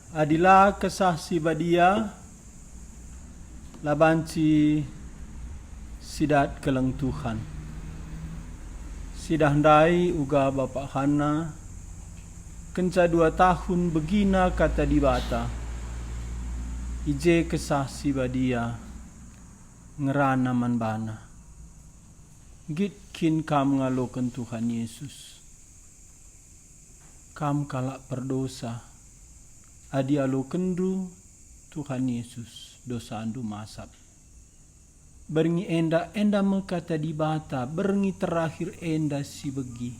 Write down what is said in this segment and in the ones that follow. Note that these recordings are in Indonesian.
Adila kesah si badia labanci sidat keleng Tuhan. Sidah ndai uga Bapak Hana kenca 2 tahun begina kata dibata. Ije kesah si badia ngerana manbana. Git kin kam ngalokan Tuhan Yesus. Kam kalak berdosa. Adi alo kendu Tuhan Yesus dosa andu masap. Berngi enda mekata dibata, berngi terakhir enda si begi.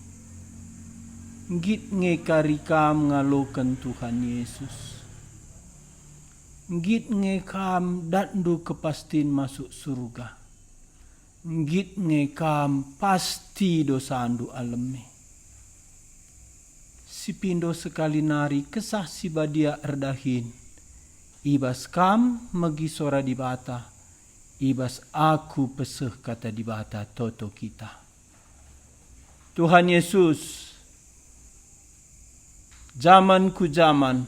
Git ngekari kam ngalokan Tuhan Yesus. Git ngekam dandu kepastin masuk surga. Git ngekam pasti dosa andu alemi. Si pindo sekali nari kesah si badia erdahin. Ibas kam megi sora dibata. Ibas aku peseh kata dibata toto kita. Tuhan Yesus, zaman ku zaman,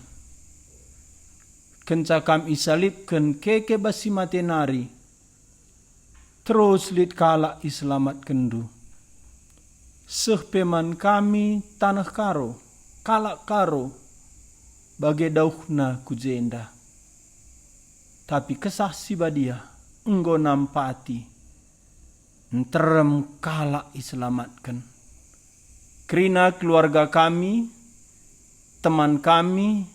kenca kam isalipkan keke basi matenari, terus lit kala islamat kendu. Seh peman kami tanah karo, kalak karo, bagai dauhna kujenda. Tapi kesah si badia, enggo nampati, enterem kalak iselamatkan. Kerina keluarga kami, teman kami,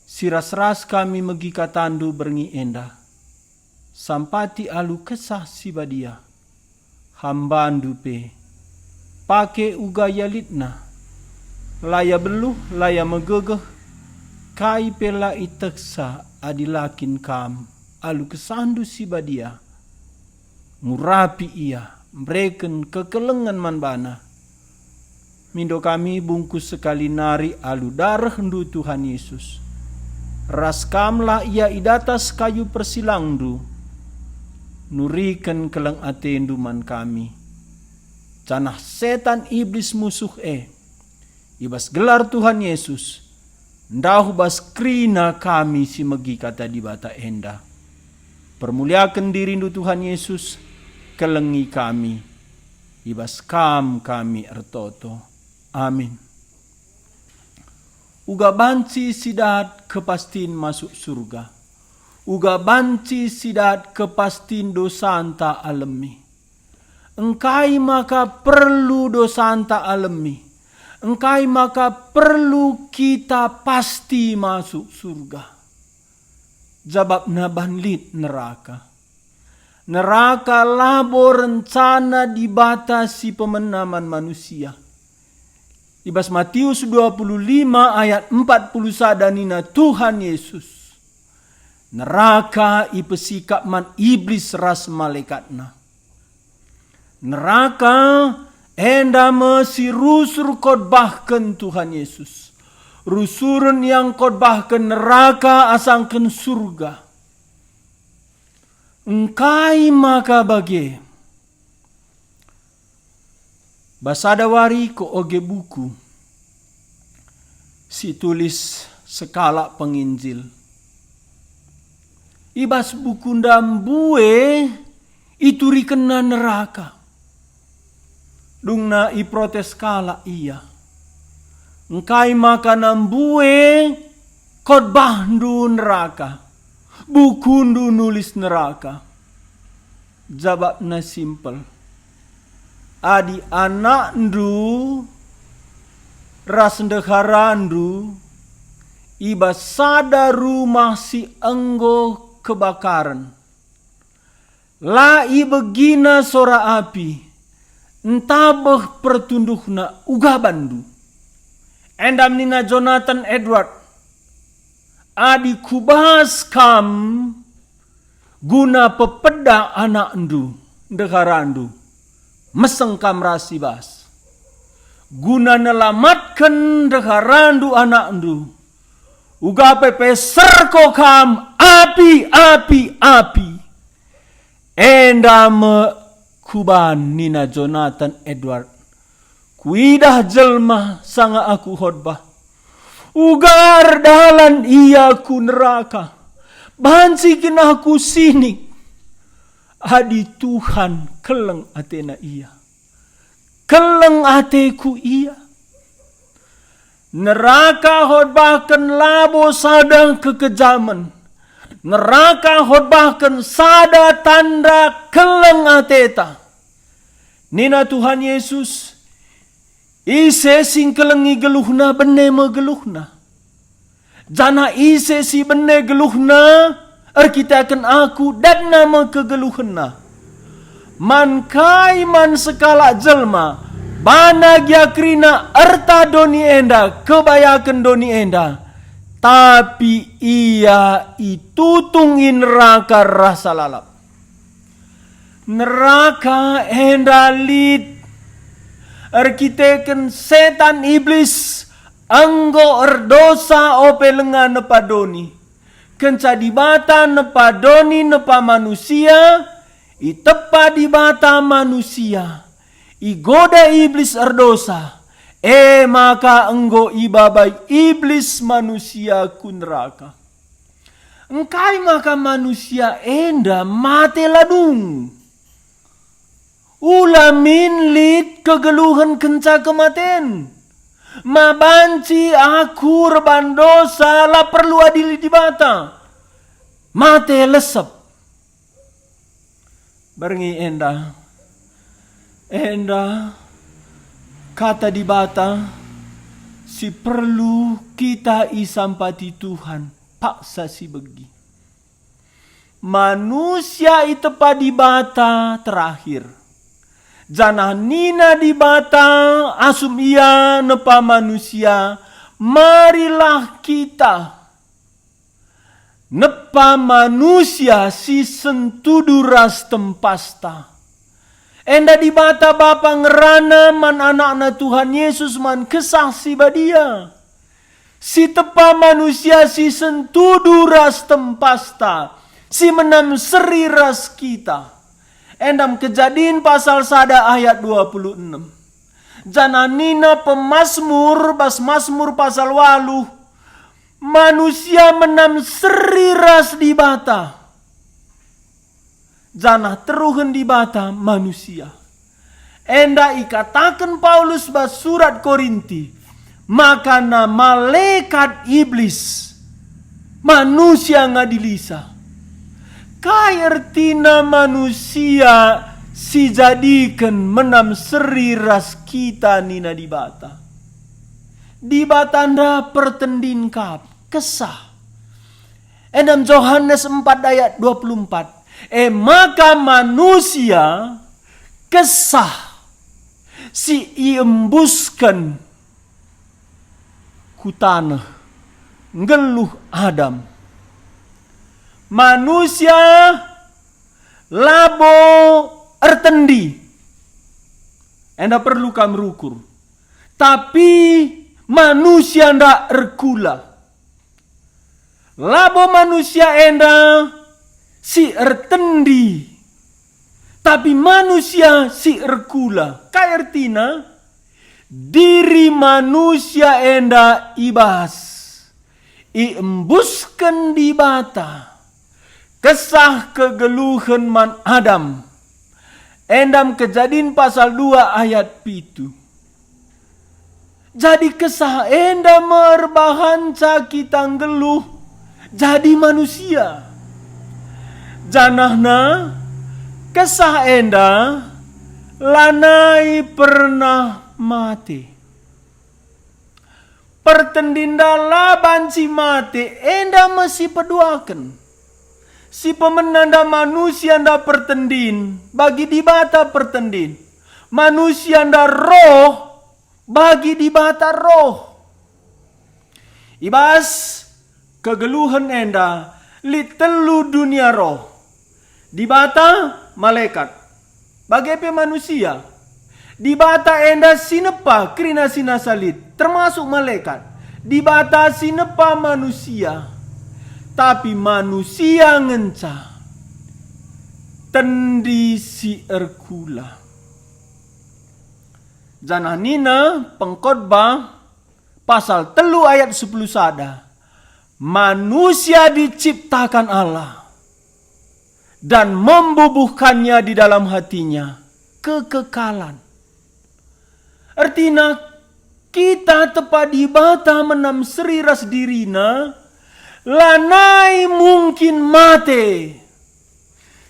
siras-ras kami megi katandu berngi enda. Sampati alu kesah si badia, hambandu pe, pake uga yalitna. Laya beluh, laya megegeh, kai pela iteksa adilakin kam, alu kesandu si badia, ngurapi ia, mereken kekelengan manbana. Mindo kami bungkus sekali nari alu darah ndu Tuhan Yesus. Ras kamlah ia idatas kayu persilangdu, nurikan keleng atendu man kami. Canah setan iblis musuh ibas gelar Tuhan Yesus, ndahu bas krina kami si megi kata dibata enda. Permuliakan diri ndu Tuhan Yesus, kelengi kami, ibas kami ertoto. Amin. Uga banci sidat kepastin masuk surga. Uga banci sidat kepastin dosanta alemi. Engkai maka perlu dosanta alemi. Engkai maka perlu kita pasti masuk surga. Jabab nabanlit neraka. Neraka labo rencana dibatasi pemenaman manusia. Ibas Matius 25 ayat 41 danina Tuhan Yesus. Neraka ipesikap man iblis ras malaikatna. Neraka enda mesi rusur khotbahkan Tuhan Yesus. Rusurun yang khotbahkan neraka asangkan surga. Engkai maka bagi. Basadawari ko oge buku. Si tulis sekala penginjil. Ibas buku ndambue ituri kena neraka. Dungna iprotes kala iya. Engkai maka nambue khotbah ndu neraka. Buku ndu nulis neraka. Jawabna simple. Adi anak ndu ras ndehara ndu iba sada rumah si enggo kebakaran. La ibegina sora api. Entabeh pertunduhna uga bandu. Endam nina Jonathan Edward. Adi kubas kam guna pepeda anak ndu ndekarandu. Meseng kam rasibas. Guna nelamatkan ndekarandu anak ndu. Uga pepe serko kam api. Endam kuban nina Jonathan Edward. Kuidah jelma sanga aku khotbah. Ugar dalan ia ku neraka. Bansikin aku sinik. Adi Tuhan keleng atena ia. Keleng ateku ia. Neraka hot bahkan labo sadang kekejaman. Neraka hot bahkan sada tanda keleng ateta. Nina Tuhan Yesus. Ise sing kelengi geluhna bene megeluhna. Jana ise si bene geluhna. Kita akan aku dan nama kegeluhna. Man kai man sekala jelma. Bana giakrina erta doni enda. Kebayakan doni enda. Tapi ia itutungin neraka rasa lalap. Neraka enda lid. Arkiteken setan iblis anggo erdosa ope lengan nepadoni. Kenca dibata nepadoni nepa manusia, itepa dibata manusia. Igoda iblis erdosa, maka enggo ibabai iblis manusia ku neraka. Engkai maka manusia enda mate ladung. Ulamin lid kegeluhan kenca kematen. Mabanci aku reban dosa la perlu adil dibata. Mate lesep. Berengi enda. Enda kata dibata si perlu kita isampati Tuhan paksa si begi. Manusia itu pa dibata terakhir. Janah nina dibata asum ia nepa manusia. Marilah kita nepa manusia si sentuduras tempasta. Enda dibata bapa ngerana man anak-anak Tuhan Yesus man kesah si badia. Si tepa manusia si sentuduras tempasta. Si menam seri ras kita. Endam Kejadian pasal 1 ayat 26. Jananina pemazmur bas mazmur pasal 8. Manusia menam seri ras di bata. Janah teruhen di bata manusia. Enda ikatakan Paulus bas surat Korinti. Maka na malaikat iblis. Manusia ngadilisa. Kairtina manusia si jadikan menam seri ras kita nina dibata. Dibatanda pertendin kap kesah. Endam Yohanes 4 ayat 24. Maka manusia kesah si iembuskan ku tanah ngeluh Adam. Manusia labo ertendi. Enda perlu kam rukur. Tapi manusia ndak erkula. Labo manusia enda si ertendi. Tapi manusia si erkula. Kairtina diri manusia enda ibas. Iembuskan di bata. Kesah kegeluhan man Adam. Endam Kejadian pasal 2 ayat 7. Jadi kesah enda merbahanca kita ngeluh. Jadi manusia. Janahna kesah enda lanai pernah mati. Pertendinda laban si mati enda masih peduakan. Si pemenanda manusia nda pertendin. Bagi dibata pertendin. Manusia nda roh. Bagi dibata roh. Ibas kegeluhan enda. Litelu dunia roh. Dibata malaikat. Bagi apa manusia. Dibata enda sinepa krina sinasalit. Termasuk malaikat. Dibata sinepa manusia. Tapi manusia ngenca tendi si erkula. Jananina pengkhotbah pasal 3 ayat 10 sada. Manusia diciptakan Allah dan membubuhkannya di dalam hatinya kekekalan. Artinya kita tepat di bata menam seri ras dirina, lanai mungkin mate.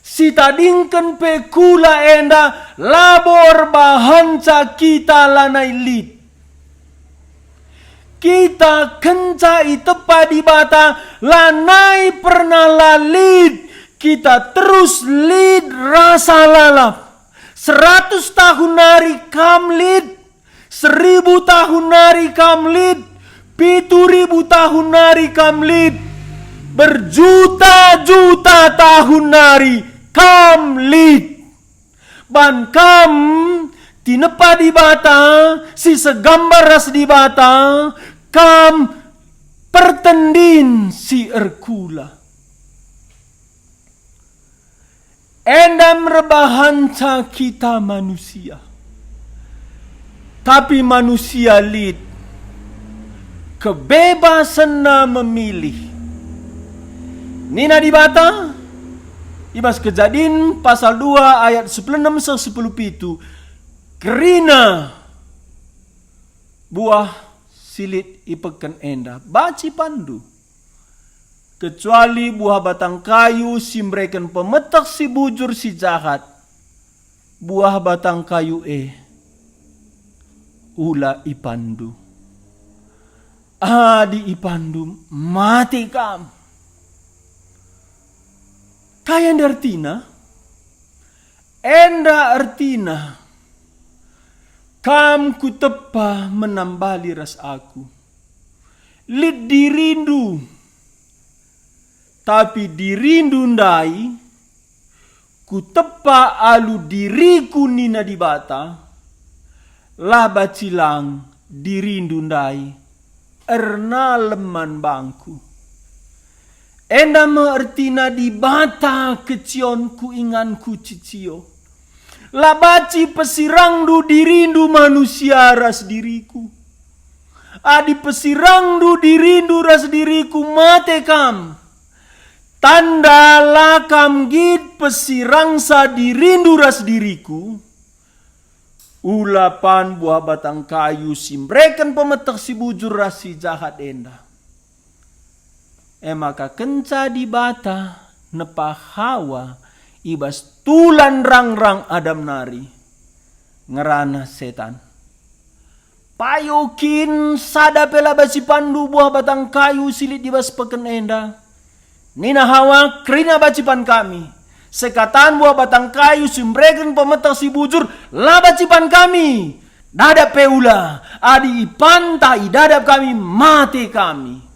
Si tadingken pekula enda labor bahanca kita lanai lid. Kita kencai tepat di bata lanai pernah lalid. Kita terus lid rasa lalap. 100 tahun nari kam lid. 1000 tahun nari kam lid. 7.000 tahun nari kam lid. Berjuta-juta tahun nari kam lid. Ban kam tinepa di bata, si segambar ras di bata, kam pertendin si erkula. Endam rebahanca kita manusia. Tapi manusia lid. Kebebasan na memilih. Nina di bata. Ibas Kejadian pasal 2 ayat 16-17. Kerina buah silit ipekan enda. Baci pandu. Kecuali buah batang kayu simbreken pemetak si bujur si jahat. Buah batang kayu ula ipandu. Adi ipandu mati kam. Kaya artina. Enda artina. Kam ku tepa menambali ras aku. Lid dirindu. Tapi dirindu ndai. Ku tepa alu diriku nina di bata. Laba cilang dirindu ndai. Erna leman bangku. Enda meertina di bata kecionku inganku cicio. Labaci pesirangdu dirindu manusia ras diriku. Adi pesirangdu dirindu ras diriku mate kam. Tanda lakam gid pesirangsa dirindu ras diriku. Ulapan buah batang kayu simbreken pemetak si bujur ras si jahat enda. Maka kenca di bata nepah Hawa. Ibas tulan rang-rang Adam nari. Ngerana setan. Payukin sada pela basi pandu buah batang kayu silit ibas peken enda. Nina Hawa kerina bacipan kami. Sekatan buah batang kayu simbreken pemetak si bujur la bacipan kami. Dadap peula. Adi ipantai dadap kami mati kami.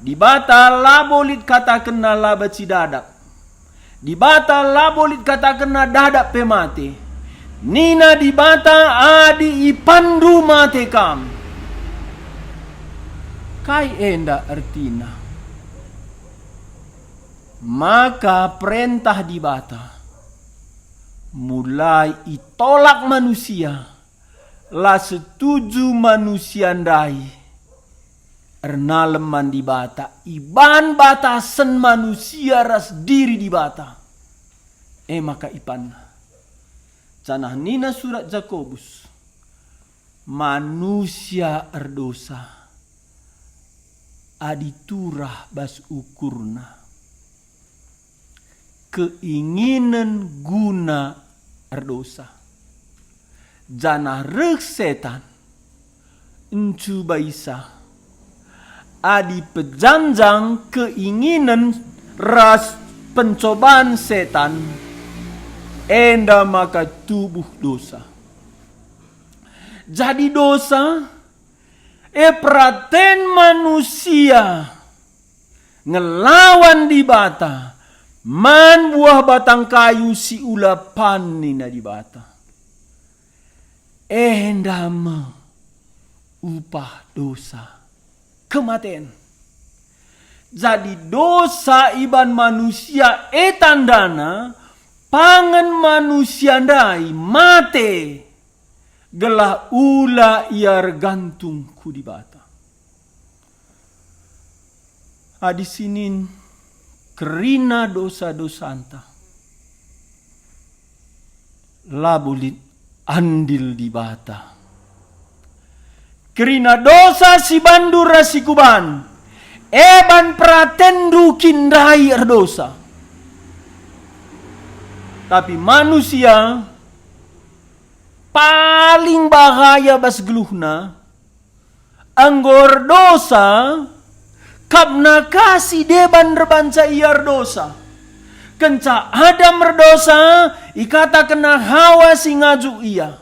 Di bata labolit kata kena la baci dadap. Di bata labolit kata kena dadap pemate. Nina di bata adi ipandu mate kam. Kai enda artina. Maka perintah di bata. Mulai itolak manusia. La setuju manusia ndai. Erna leman di bata. Iban batasan manusia ras diri di bata. Maka ipan. Canah nina surat Jakobus. Manusia erdosa. Aditurah bas ukurna. Keinginan guna erdosa. Janah rek setan. Encu baisa. Adi pejanjang keinginan ras pencobaan setan. Enda maka tubuh dosa. Jadi dosa. Praten manusia. Ngelawan di bata. Man buah batang kayu si ulapan nina di bata. Enda upah dosa. Kematian. Jadi dosa iban manusia tandana pangan manusia ndai mate. gelah ula iar gantung ku di bata. Adi sinin kerina dosa-dosa anta labulit andil di bata. Kerina dosa si bandur si kuban, eban pratendu kindai erdosa. Tapi manusia paling bahaya bas geluhna anggor dosa kapna kasih deban rebanca iar dosa. Kenca Adam berdosa, ikata kena Hawa si ngaju ia.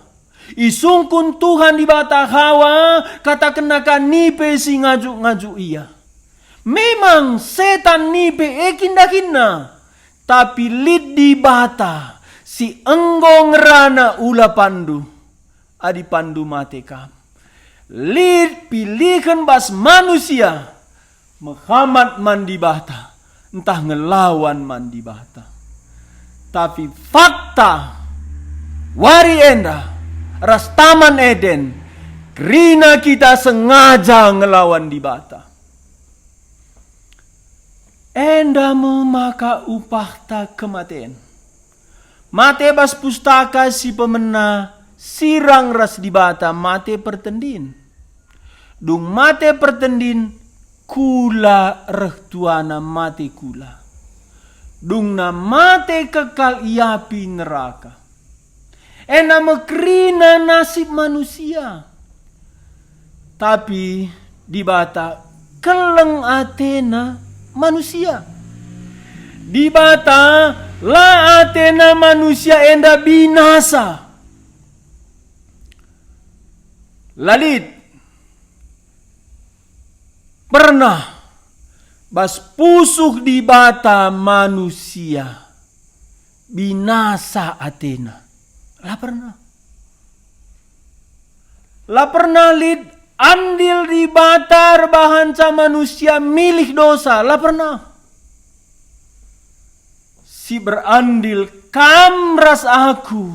Isungkun Tuhan di bata Hawa, kata kena nipe si ngaju ia. Memang setan nipe kinda-kinda, tapi lid di bata si enggong rana ula pandu, adi pandu mate kam. Lid pilihkan bas manusia, Muhammad man di bata, entah ngelawan man di bata. Tapi fakta wari enda ras taman Eden, kerina kita sengaja ngelawan di bata. Enda memaka upah tak kematian. Mate bas pustaka si pemena sirang ras di bata mate pertendin. Dung mate pertendin kula rehtuana mate kula. Dung na mate kekal iapi neraka. Ena mekrina nasib manusia. Tapi di bata keleng atena manusia. Di bata la atena manusia enda binasa. Lalit pernah bas pusuh di bata manusia binasa atena. Lah pernah lid andil di bata bahanca manusia milih dosa. Lah pernah si berandil kamras aku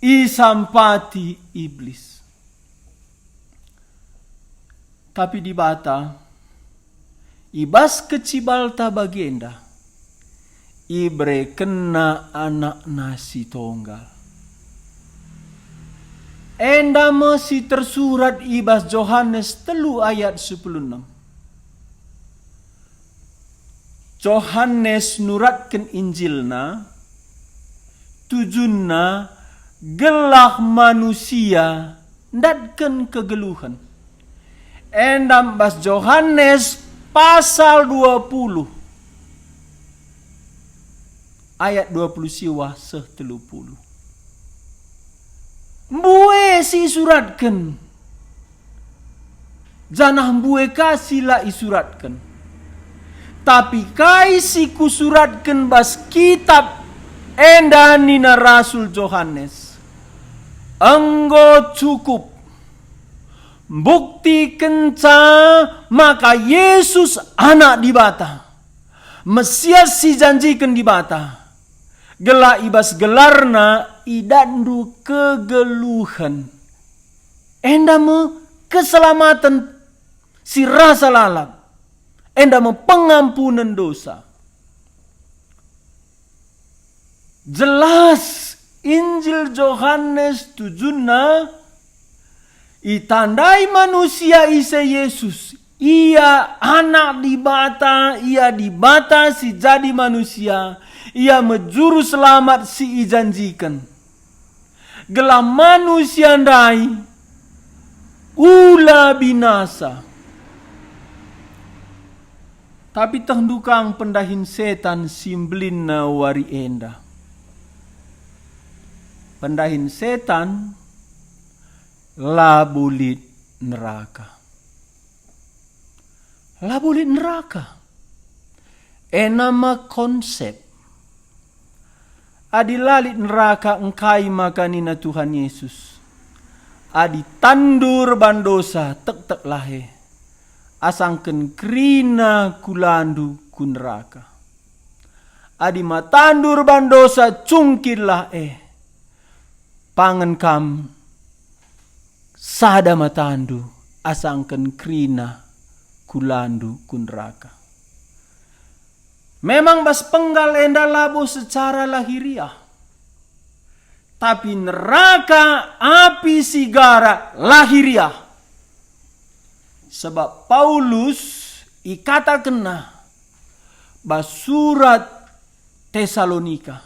isampati iblis. Tapi di bata ibas kecibalta bagienda ibre kena anak nasi tonggal. Enda masih tersurat ibas Yohanes 3 ayat 16. Yohanes nuratkan Injilna tujunna gelah manusia ndatkan kegeluhan. Enda bas Yohanes pasal 20 ayat 20 siwa 30. Mbue si suratkan. Janah mbue kasih la isuratkan. Tapi kai si kusuratkan bas kitab enda nina Rasul Yohanes. Enggo cukup. Bukti kenca maka Yesus anak di bata. Mesias si janjikan di bata. Gela ibas gelarna idandu kegeluhan. Endama keselamatan si rasa lalap. Endama pengampunan dosa. Jelas Injil Yohanes tujuna itandai manusia isa Yesus. Ia anak di bata, ia di bata si jadi manusia. Ia menjuru selamat si ijanjikan. Gelah manusia ndai ula binasa. Tapi tendukang pendahin setan simblin na wari enda. Pendahin setan labulit neraka. Labulit neraka. Enama konsep. Adi lalit neraka engkai makanina Tuhan Yesus. Adi tandur bandosa tek lahe. Asangken krina kulandu ku neraka. Adi matandur bandosa cungkil lahe. Pangan kam sada matandu asangken krina kulandu kunraka. Memang bas penggal enda labo secara lahiriah, tapi neraka api sigara lahiriah. Sebab Paulus ikata kena bas surat Tesalonika,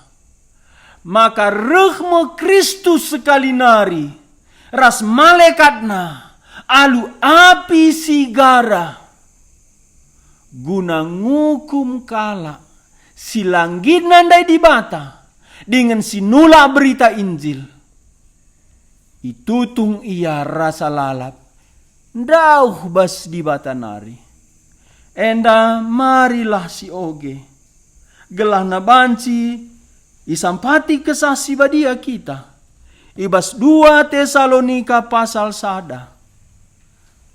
maka rehme Kristus sekali nari ras malaikatna alu api sigara guna ngukum kala silanggit nandai di bata dengan sinula berita Injil. Itutung ia rasa lalap dauh bas di bata nari. Enda marilah si oge gelah na banci isampati kesasi badia kita. Ibas 2 Tesalonika pasal sada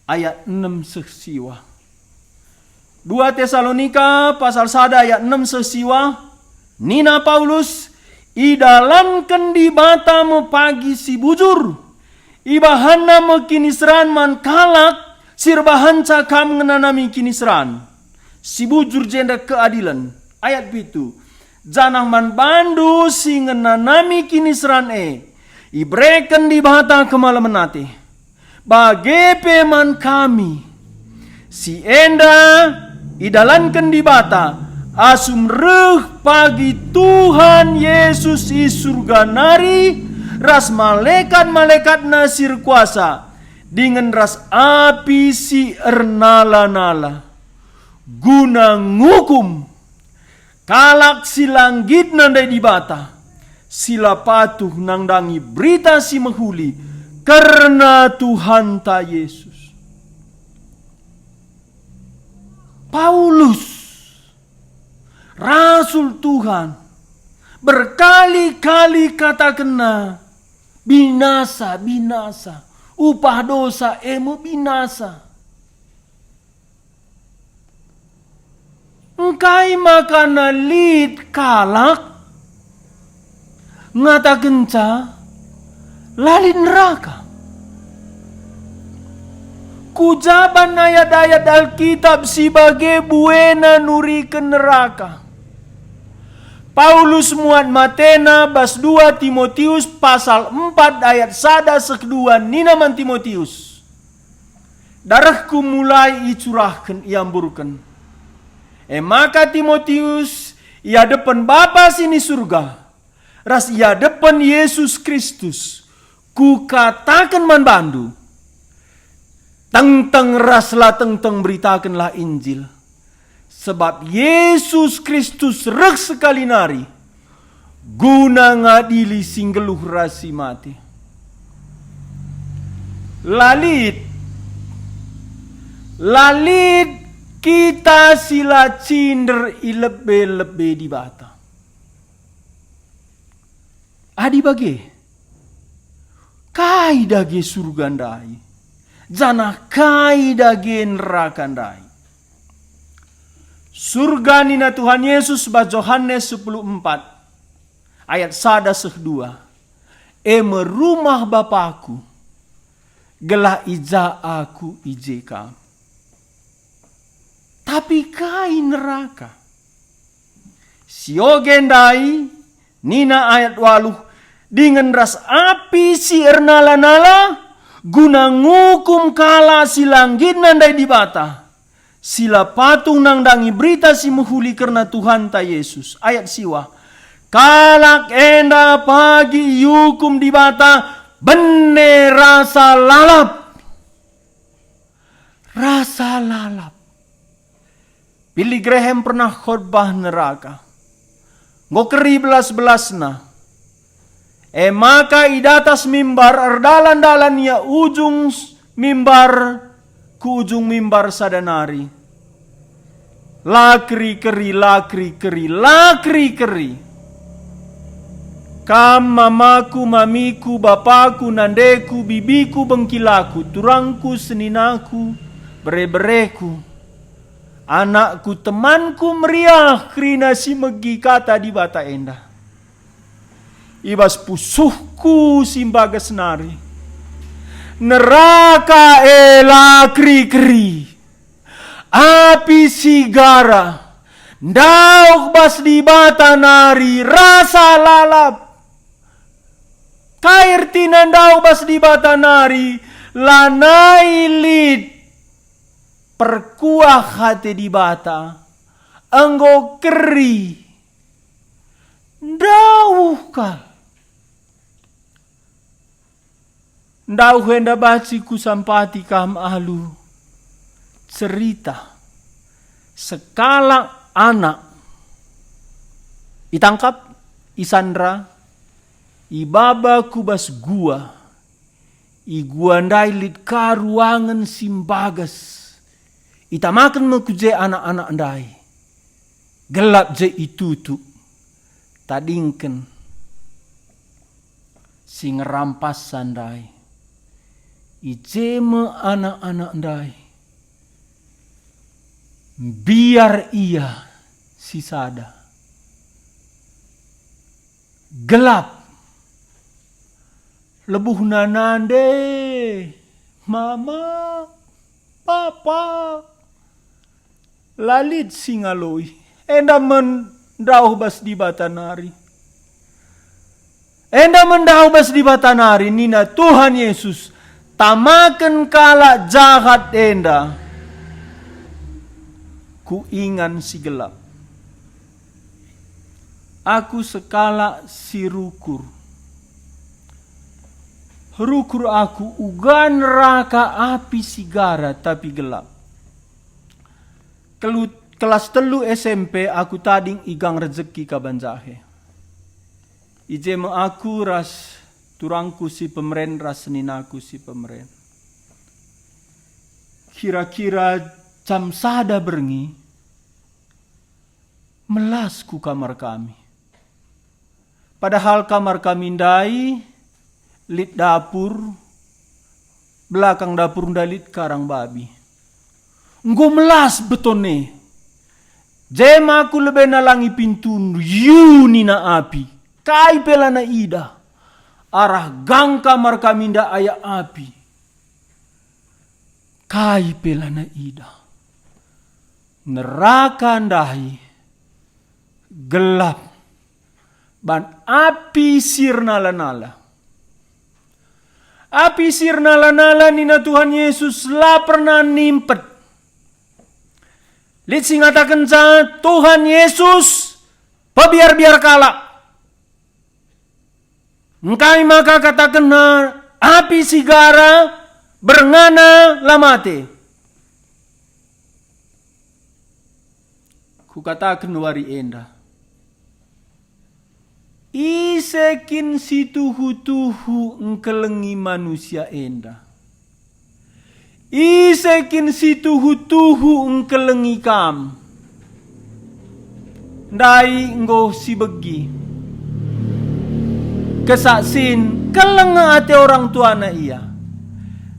ayat 6 sesiwa. 2 Tesalonika pasal sada ayat 6 sesiwa. Nina Paulus idalankan di bata mo pagi si bujur. Ibahana mo kinisran man kalak sirbahan cakam ngenanami kinisran. Si bujur jenda keadilan. Ayat itu. Janang man bandu si ngenanami kinisran ibreken di bata kemalaman nate. Bage man kami si enda idalankan di bata asum reh pagi Tuhan Yesus i surga nari ras malaikat nasir kuasa dengan ras api si ernala-nala guna ngukum kalak silanggit nandai di bata sila patuh nangdangi berita si menghuli karena Tuhan ta Yesus. Paulus Rasul Tuhan berkali-kali kata kena binasa, upah dosa binasa. Engkai makana lid kalak ngata genca lalin neraka. Kujaban ayat-ayat Alkitab sebagai buena nuri ke neraka. Paulus muat matena bas 2 Timotius pasal 4 ayat 1-2 ninaman Timotius. Darahku mulai icurahkan iamburkan. Maka Timotius ia depan Bapa sini surga. Ras ia depan Yesus Kristus. Ku katakan man bandu. Teng-teng raslah teng-teng beritakanlah Injil. Sebab Yesus Kristus rek sekali nari. Guna ngadili singgeluh rasi mati. Lalit kita sila cinder ilebe-lebe di bata. Adi bage. Kai dage surga ndai. Jana kai dage neraka ndai. Surga nina Tuhan Yesus ba Yohanes 14 ayat 1-2. Merumah Bapakku gelah ija aku ije kamu. Tapi kai neraka. Siogendai nina ayat 8 dengan ras api si ernala-nala guna ngukum kala silanggit nandai di bata. Sila patung nangdangi berita si menghuli karena Tuhan ta Yesus. Ayat siwa. Kalak enda pagi yukum di bata bene rasa lalap. Rasa lalap. Billy Graham pernah khotbah neraka. Ngokeri belas-belasna. Maka idatas mimbar erdalan-dalan ya ujung mimbar ku ujung mimbar sadanari. Lakri keri. Kam mamaku, mamiku, bapaku, nandeku, bibiku, bengkilaku, turangku, seninaku, bere-bereku, anakku, temanku meriah krina si megi kata di bata enda. Ibas pusuhku simbaga senari. neraka ela kri-kri, api sigara, ndauk bas di batanari rasa lalap, kair tinandau bas di batanari lanai lid, perkuah hati di bata, anggo keri, ndauh kal. Ndau henda baci ku sampati kam alu cerita sekala anak itangkap isandra ibaba kubas gua igua ndailit karuangan simbagas itamakan mekuje anak-anak ndai gelap je itutu tadingken sing rampas sandai ijeme anak-anak ndai biar ia sisada gelap lebuh nanande mama papa lalit singaloi enda mendauh bas di batanari nina Tuhan Yesus tamakan kala jahat enda ku ingan si gelap aku sekala si rukur aku uga neraka api sigara tapi gelap kelas 3 SMP aku tading igang rezeki kabanjahe ije aku ras turangku si pemeren ras ninaku si pemeren. Kira-kira jam sada berengi melas ku kamar kami. Padahal kamar kami ndai lit dapur, belakang dapur ndalit karang babi. Nggo melas betone. Jem aku lebih nalangi pintu yuni na api. Kai pelana ida. Arah gang kamar kami nda aya api. Kai pelana ida. Neraka ndahi. Gelap. Ban api sirnala-nala. Api sirnala-nala nina Tuhan Yesus la pernah nimpet. Lit singatakan sa Tuhan Yesus pabiar-biar kalak. Engkai maka katakan na api sigara berngana lamate. Ku katakan wari enda. Isekin si tuhu-tuhu engkelengi manusia enda. Isekin si tuhu-tuhu engkelengi kam. Ndai nggo si begi. Kesaksin kelenga ate orang tua na iya.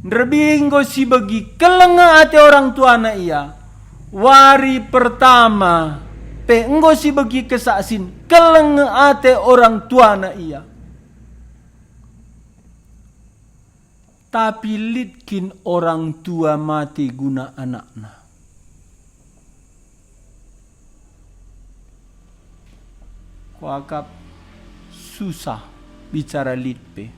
Nderbinggo si begi kelenga ate orang tua na iya. Wari pertama pe enggo si begi kesaksin kelenga ate orang tua na iya. Tapi litkin orang tua mati guna anakna. Kuakap susah bicara litpe.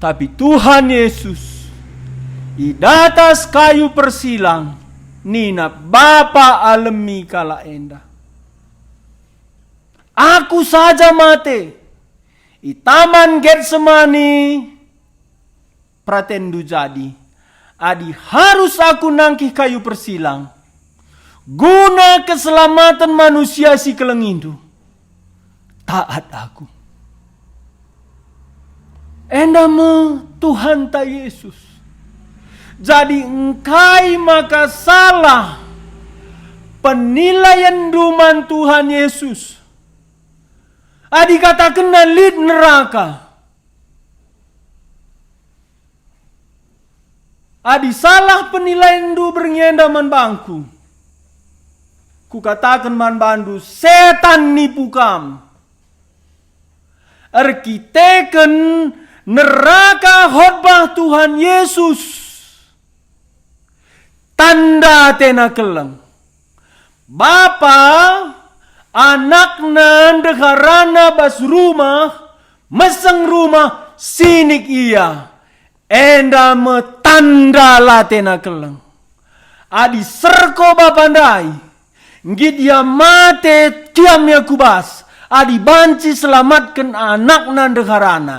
Tapi Tuhan Yesus di atas kayu persilang nina Bapa alemi kala enda. Aku saja mate. I taman Getsemani pratendu jadi. Adi harus aku nangkih kayu persilang. Guna keselamatan manusia si kelengindu. Taat aku. Endama Tuhan ta Yesus. Jadi engkai maka salah penilaian duman Tuhan Yesus. Adi katakan nalit neraka. Adi salah penilaian du bernyenda man bangku. Ku katakan man bandu setan nipu kam. Arkiteken neraka khotbah Tuhan Yesus. Tanda tena keleng. Bapa anakna dekarana bas rumah, meseng rumah sinik ia. Enda metanda la tena keleng. Adi serko bapandai. Ngit ya mate tiam ya kubas. Adi banci selamatkan anakna dekarana.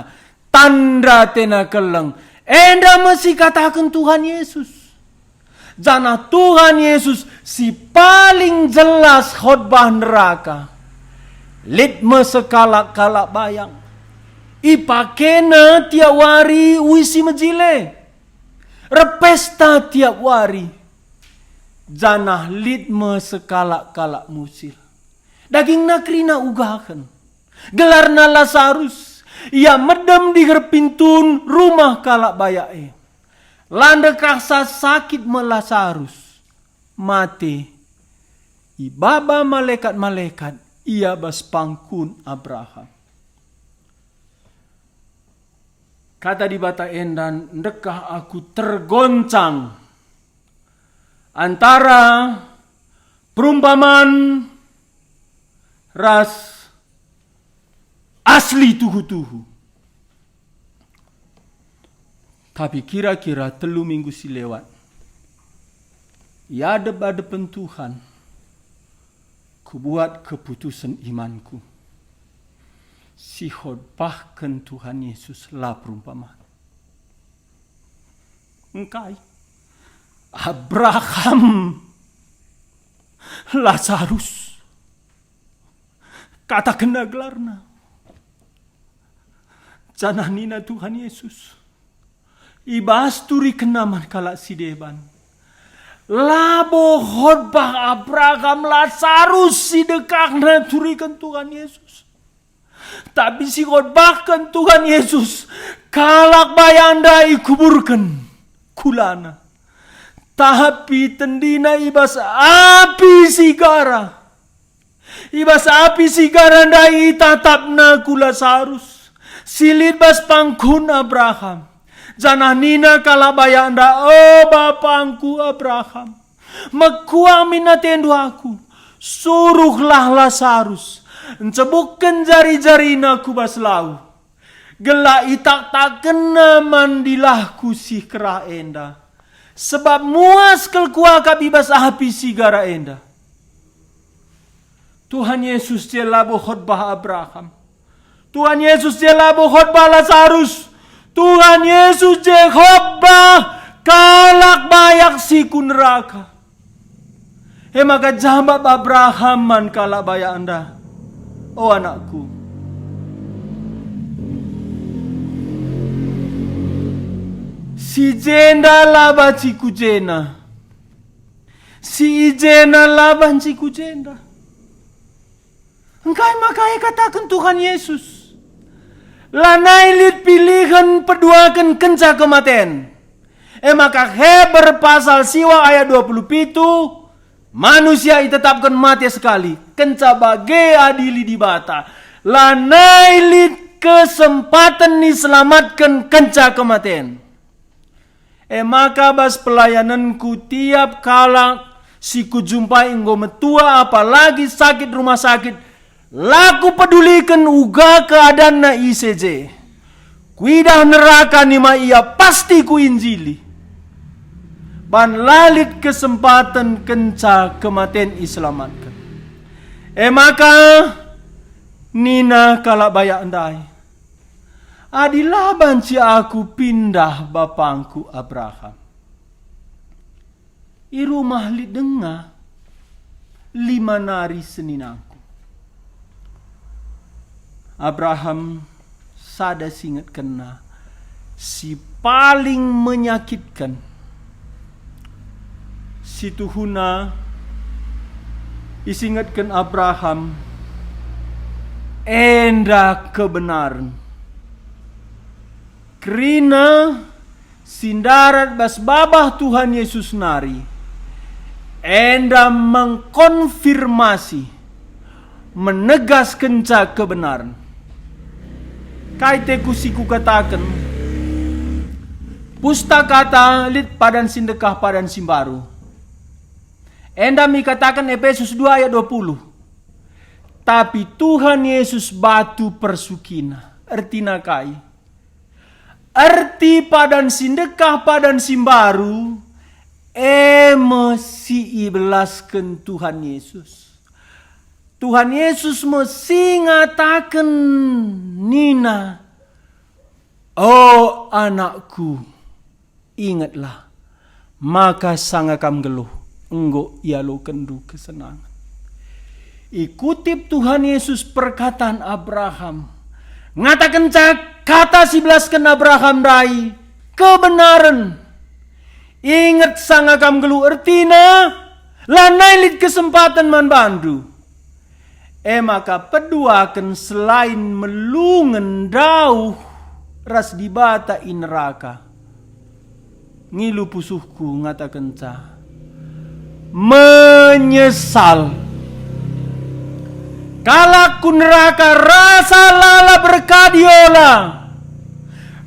Tanda tena keleng. Enda mesti katakan Tuhan Yesus. Jana Tuhan Yesus si paling jelas khotbah neraka. Litme sekalak-kalak bayang. Ipakena tiap wari wisi mejile. Repesta tiap wari. Jana litme sekalak-kalak musil. Daging nakrina ugahan. Gelarna Lazarus. Ia medem di gerpintun rumah kalak bayae. Landa kaksa sakit Lazarus mati. Ibaba malaikat-malaikat ia bas pangkun Abraham. Kata di bata endan, ndekah aku tergoncang antara perumpamaan ras asli tuhu-tuhu. Tapi kira-kira 3 minggu si lewat. Ya adep-adepen Tuhan. Kubuat keputusan imanku. Si khotbahkan Tuhan Yesus lah perumpamaan. Engkai. Abraham. Lazarus. Kata kena gelarna. Jananina Tuhan Yesus. Ibas turi kenaman kalak si deban. Labo khotbah Abraham Lazarus si dekakna turikan Tuhan Yesus. Tapi si khotbahkan Tuhan Yesus kalak bayanda ikuburkan kulana. Tapi tendina ibas api sigara. Ibas api sigara ndai tatapna ku Lazarus. Silit bas pangkun Abraham. Janah nina kalabaya anda, oh bapangku Abraham. Magkuamin na tendo aku. Suruhlah Lazarus. Encebukkan jari-jari na kubas lau. Gela itak-taken na mandilahku si kera enda. Sebab muas kelkua kabibas api sigara enda. Tuhan Yesus dia labo khotbah Abraham. Tuhan Yesus dia labo khotbah Lazarus. Tuhan Yesus Jehovah kalak bayak si neraka. Maka jambab Abraham man kalak bayak anda. Oh anakku. Si jenda laban si kujena. Si ijena laban si kujenda. Engkai makai katakan Tuhan Yesus. Lanai lit pilihan peduakan kenca kematian. Maka Heber pasal siwa ayat 27. Manusia ditetapkan mati sekali. Kenca bage adili di bata. Lanai lit kesempatan diselamatkan kenca kematian. Maka bas pelayananku tiap kala si kujumpai enggo metua apalagi sakit rumah sakit. Laku pedulikan uga keadaan na ICJ. Kuidah neraka nima ia pasti ku injili. Ban lalit kesempatan kenca kematian iselamatkan. Maka nina kalak bayak andai. Adilah banci aku pindah bapangku Abraham. I rumah li denga 5 nari seninangku. Abraham sada singet kena si paling menyakitkan si tuhuna isingatkan Abraham enda kebenaran kerina sindarat bas babah Tuhan Yesus nari enda mengkonfirmasi menegaskan kebenaran. Kaiteku siku katakan. Pustakata lit padan sindekah padan simbaru. Enda mi katakan Efesus 2 ayat 20. Tapi Tuhan Yesus batu persukina. Artina kai. Arti padan sindekah padan simbaru. Mesti ibelaskan Tuhan Yesus. Tuhan Yesus mesti ngatakan Nina, oh anakku, ingatlah, maka sangakam geluh, enggo ialu kendu kesenangan. Ikutip Tuhan Yesus perkataan Abraham, ngatakan kata si belaskan Abraham rai, kebenaran. Ingat sangakam geluh ertina, lanailit kesempatan man bandu. Maka peduakan selain melungen dauh ras dibata in neraka. Ngilu pusuhku ngatakan menyesal. Kalaku neraka rasa lala berkadiola.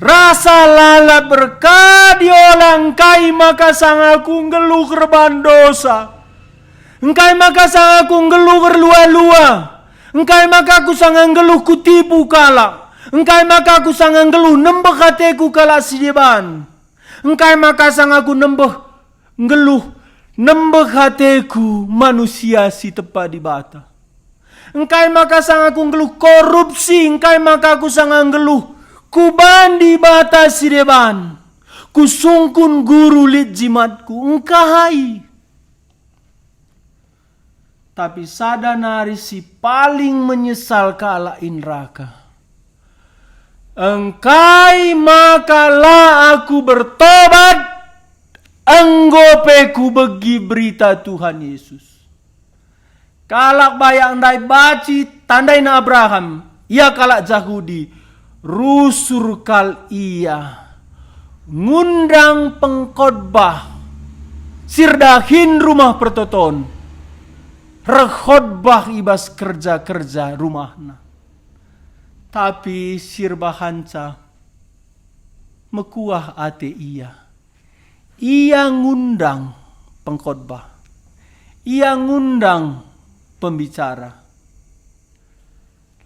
Rasa lala berkadiola engkai maka sangaku ngeluh reban dosa. Engkai maka sangaku ngeluh berlua-lua. Engkai maka aku sangang ngeluh kutipu kala. Engkai maka aku sangang ngeluh nembeh hateku kala sideban. Engkai maka sangaku ngeluh nembeh hateku manusia si tepa di bata. Engkai maka sangaku ngeluh korupsi. Engkai maka aku sangang ngeluh kubandi bata sideban. Kusungkun guru lit jimatku. Engkai. Tapi sadanari si paling menyesal kala neraka. Engkai makalah aku bertobat. Enggopeku bagi berita Tuhan Yesus. Kalak bayang dai baci tandai na Abraham. Ia kalak Yahudi. Rusur kal ia. Ngundang pengkhotbah. Sirdahin rumah pertoton. Rekhotbah ibas kerja-kerja rumahna. Tapi sirbahanca mekuah ate ia. Ia ngundang pengkhotbah. Ia ngundang pembicara.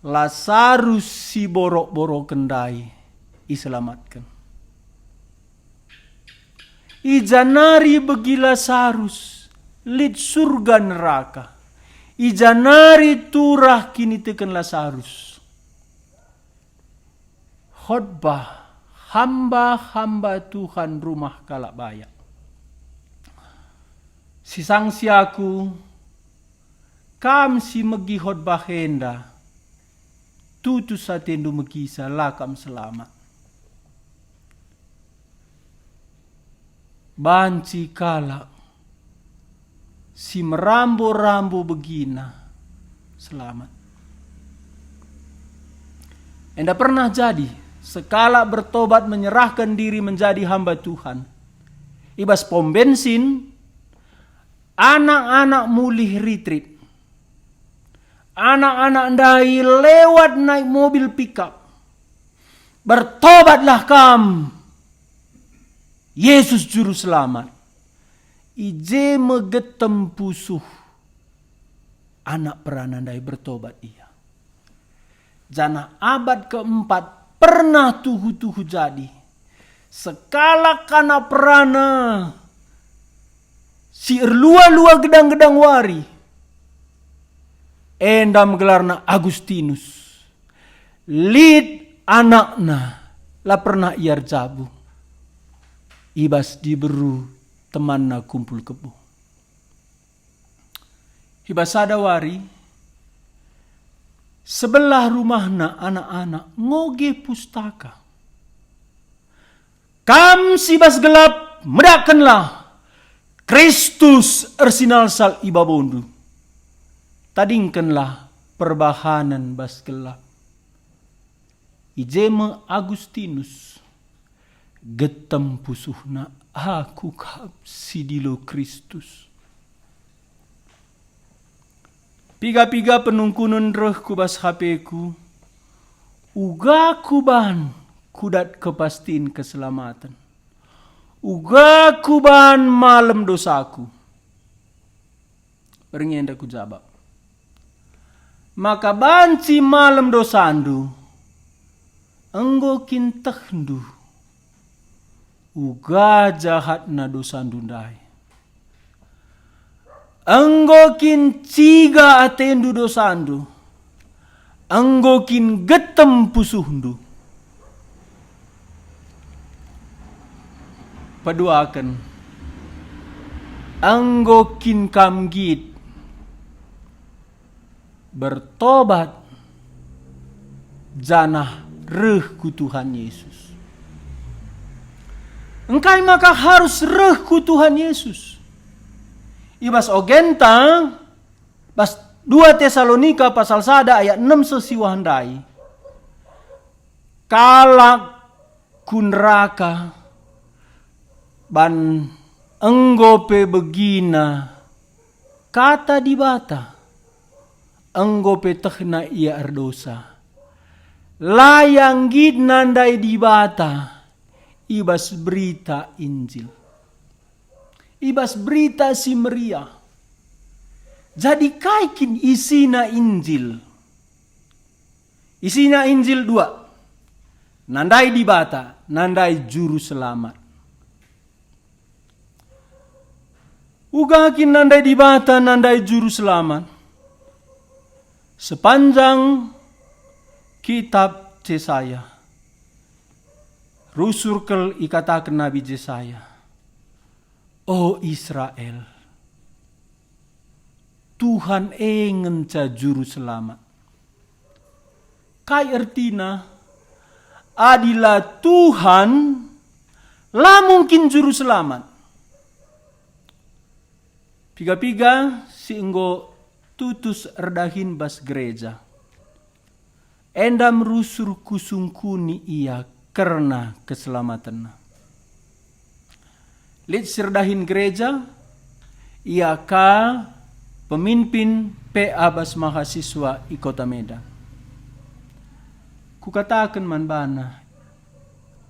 Lazarus si borok-borok kendai iselamatkan. Ijanari bagi Lazarus lid surga neraka. Ijanari turah kini teken Lazarus. Khotbah hamba-hamba Tuhan rumah kalak bayak. Si sangsiaku kam si megi khotbah henda. Tutu satendu megisa lakam selamat. Banci kalak si merambo-rambo begina selamat. Enda pernah jadi sekala bertobat menyerahkan diri menjadi hamba Tuhan. Ibas pom bensin, anak-anak mulih retreat. Anak-anak ndai lewat naik mobil pickup. Bertobatlah kam. Yesus juru selamat. Ije megetem pusuh anak peranandai bertobat ia. Jana abad keempat pernah tuhu-tuhu jadi. Sekala kana perana si erlua-lua gedang-gedang wari. Endam gelarna Agustinus. Lid anakna la pernah iar jabu. Ibas diberu temanna kumpul kebu. Hibasada wari. Sebelah rumahna anak-anak ngoge pustaka. Kam sibas gelap medakanlah. Kristus ersinal sal ibabondu. Tadingkanlah perbahanan bas gelap. Ijeme Agustinus. Getem pusuhna aku kap sidilo Kristus. Piga-piga penungkunun roh kubas HP ku. Uga kuban kudat kepastiin keselamatan. Uga kuban malam dosaku. Berngenda ku jabab. Maka banci malam dosandu. Enggo kintekndu. Uga jahat na dosandu dai. Enggo kin ciga atendu dosandu. Enggo kin getem pusuhndu. Paduakan. Enggo kin kamgit. Bertobat. Janah reh ku Tuhan Yesus. Engkai maka harus reh ku Tuhan Yesus. Ibas ogenta. Bas 2 Tesalonika pasal 1 ayat 6 sesiwahandai. Kalak kunraka. Ban enggo pe begina kata di bata enggo pe tehna ia erdosa layang gid nandai di bata ibas berita Injil ibas berita si Maria jadi kaikin isina Injil 2 nandai di bata nandai juru selamat. Ugakin nandai di bata, nandai juru selamat. Sepanjang kitab Yesaya. Rusurkel ikatakan Nabi Yesaya. Oh Israel. Tuhan engen ca juru selamat. Kai ertina. Adilah Tuhan. Lah mungkin juru selamat. Piga-piga si enggo tutus erdahin bas gereja. Endam rusur kusungkuni ia karena keselamatan. Lid serdahin gereja, ia ka pemimpin PA bas mahasiswa di Kota Medan. Kukatakan man bana,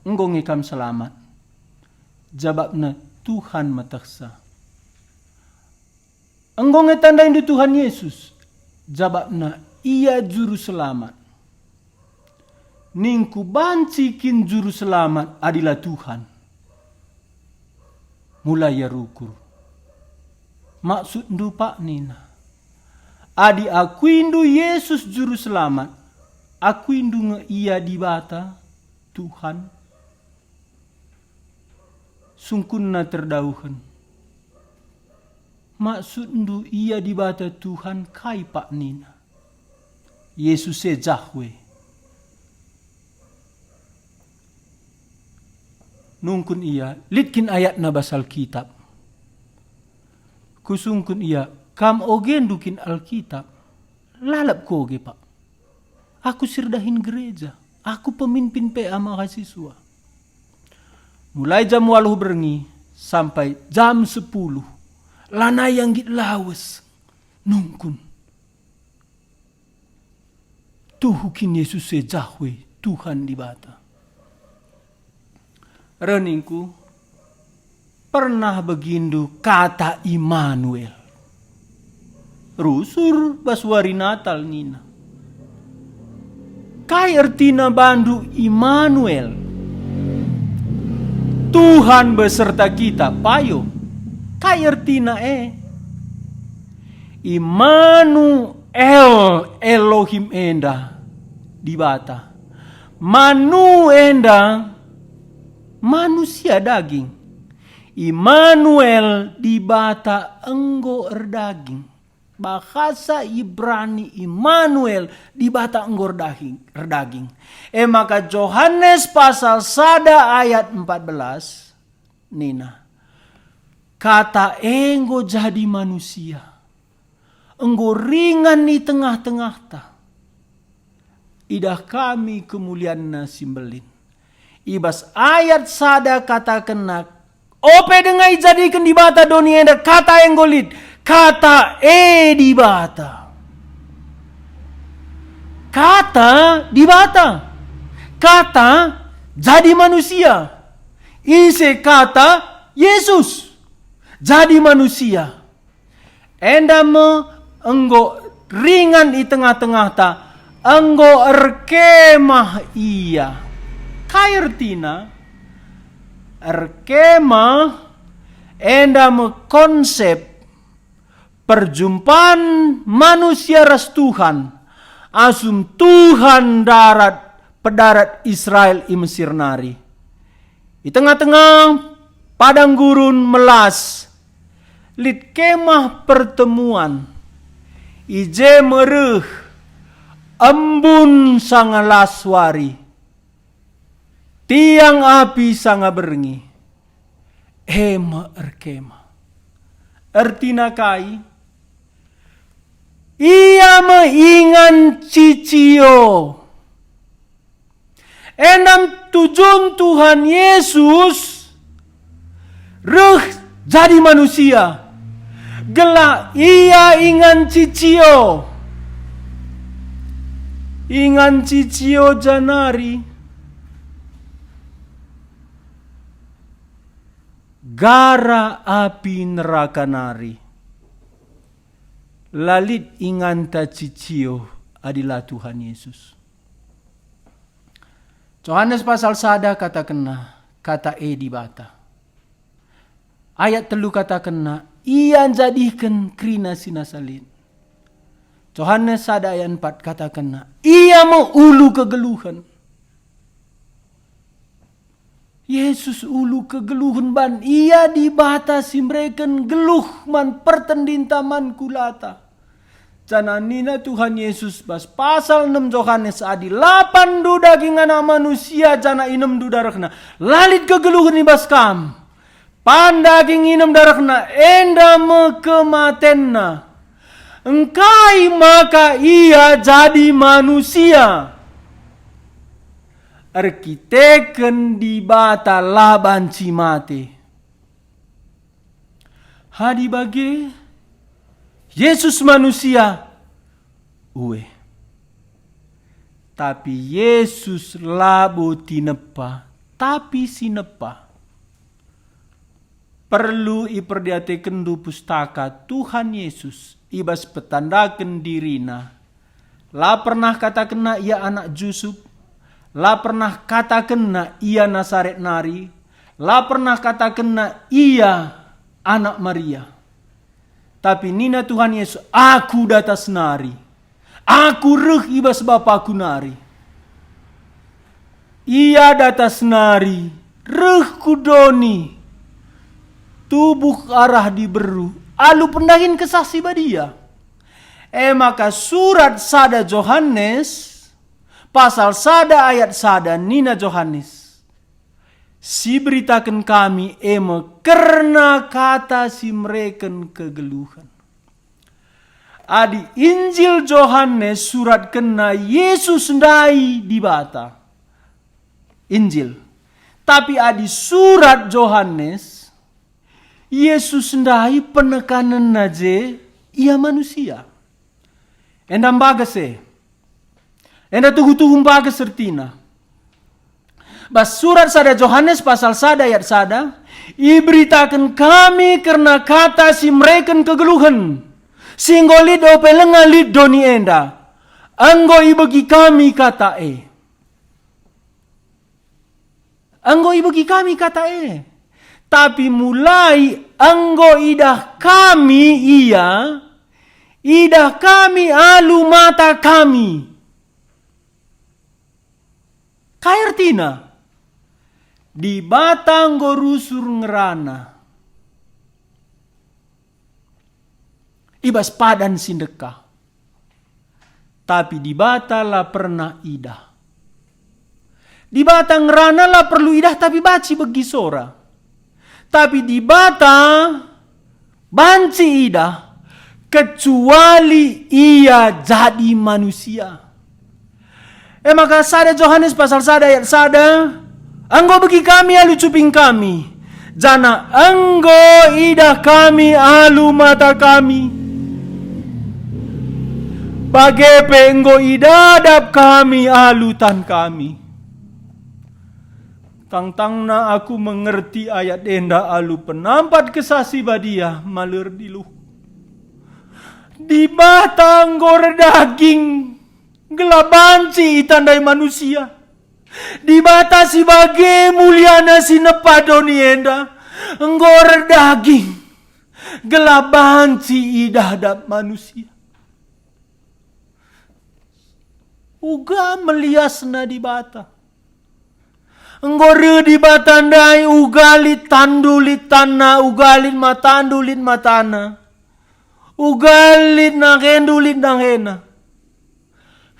enggo ngikam selamat. Jawabna Tuhan mataksa. Enggo ngetandain di Tuhan Yesus. Jawabna ia juru selamat. Ningku bancikin juru selamat adalah Tuhan. Mulai ya rukur. Maksud ndu pak nina. Adi akuindu Yesus juru selamat. Akuindu nge ia di bata Tuhan. Sungkunna terdauhan. Maksud ndu ia di bata Tuhan kai pak nina. Yesus Jahwe. Nungkun ia, litkin ayat na basal kitab. Kusungkun ia, kam ogen dukin Alkitab. Lalap ko oge pak. Aku sirdahin gereja. Aku pemimpin PA mahasiswa. Mulai jam 8 berengi sampai jam 10. Lana yang git lawas. Nungkun. Tuhukin Yesus Jahwe. Tuhan di bata. Reningku. Pernah begindu kata Immanuel. Rusur baswari Natal nina. Kai ertina bandu Immanuel. Tuhan beserta kita. Payo. Kai ertina Immanuel Elohim enda di bata. Manu enda manusia daging. Immanuel di bata enggo erdaging. Bahasa Ibrani Immanuel di bata enggo erdaging. Maka Yohanes pasal 1 ayat 14 nina. Kata enggo jadi manusia. Enggo ringan di tengah-tengah ta. Idah kami kemuliaan simbelin. Ibas ayat sada kata kena. Ope dengai jadikan di bata dunia enda kata enggo lid. Kata di bata. Kata di bata. kata jadi manusia. Ise kata Yesus jadi manusia. Enda enggo ringan di tengah-tengah ta, enggo erkemah iya. Kairtina erkemah enda konsep perjumpaan manusia ras Tuhan. Asum Tuhan pedarat Israel i Mesir nari. Di tengah-tengah padang gurun melas. Lit kemah pertemuan. Ije mereh. Embun sanga laswari. Tiang api sanga berengi. Ema erkemah. Ertina kai. Ia meingan cicio. Enam tujuan Tuhan Yesus reh jadi manusia. Gela ia ingan cicio. Ingan cicio janari. Gara api neraka nari. Lalit inganta cicio adalah Tuhan Yesus. Yohanes pasal 1 kata kena, kata di bata. Ayat 3 kata kena, ia jadikan krina sinasalin. Yohanes 1 ayat 4 kata kena, ia mau ulu kegeluhan. Yesus ulu kegeluhan ban, ia dibatasi mereka geluh man pertendinta man kulata. Jananina Tuhan Yesus bas pasal 6 Yohanes adi 8 du daging anak manusia jana inem du darakna. Lalit kegeluhan ibas kam. Pan daging inem darakna enda mekematenna. Engkai maka ia jadi manusia. Arkiteken di bata laban cimate. Hadi bage Yesus manusia. Uwe. Tapi Yesus labo tinepa. Tapi sinepa. Perlu iperdiatekan du pustaka Tuhan Yesus. Ibas petandakan dirina. La pernah katakan ia anak Yusuf. La pernah katakan ia Nasaret nari. La pernah katakan ia anak Maria. Tapi nina Tuhan Yesus, aku datas nari. Aku reh ibas Bapakku nari. Ia datas nari. Reh kudoni. Tubuh arah diberu. Alu pendahin kesaksi badia. Maka surat sada Yohanes. Pasal sada ayat sada nina Yohanes. Si beritakan kami karena kata si mereken kegeluhan. Adi Injil Yohanes surat kena Yesus ndai di bata. Injil. Tapi adi surat Yohanes Yesus ndai penekanan naje ia manusia. Endam bagase. Enda tuhu-tuhu bagas sertina. Bas surat sada Yohanes pasal sada ayat sada. Iberitakan kami karena kata si mereka kegeluhan. Singgolid o pelengalid doni enda. Anggo ibagi kami kata Anggo ibagi kami kata Tapi mulai anggo idah kami iya. Idah kami alu mata kami. Kairtina. Di batang gorusur ngerana. Ibas padan sindeka. Tapi di bata lah pernah idah. Di batang ngerana lah perlu idah tapi baci bagi sora. Tapi di bata banci idah. Kecuali ia jadi manusia. Maka sada Yohanes pasal sada ayat sada. Anggo bagi kami alu cuping kami. Jana anggo idah kami alu mata kami. Bagepe enggo idadap kami alutan kami. Tang na aku mengerti ayat enda alu penampat kesasi badia malur diluh. Di batang gor daging gelabanci itandai manusia. Di bata si bage muliana si nepadoni enda nggor daging gelabanci idadap manusia. Uga meliasna di bata. Nggore di batandai ugalit tandulit tanah, ugalit matandulit matana, ugalit nangendulit nangena.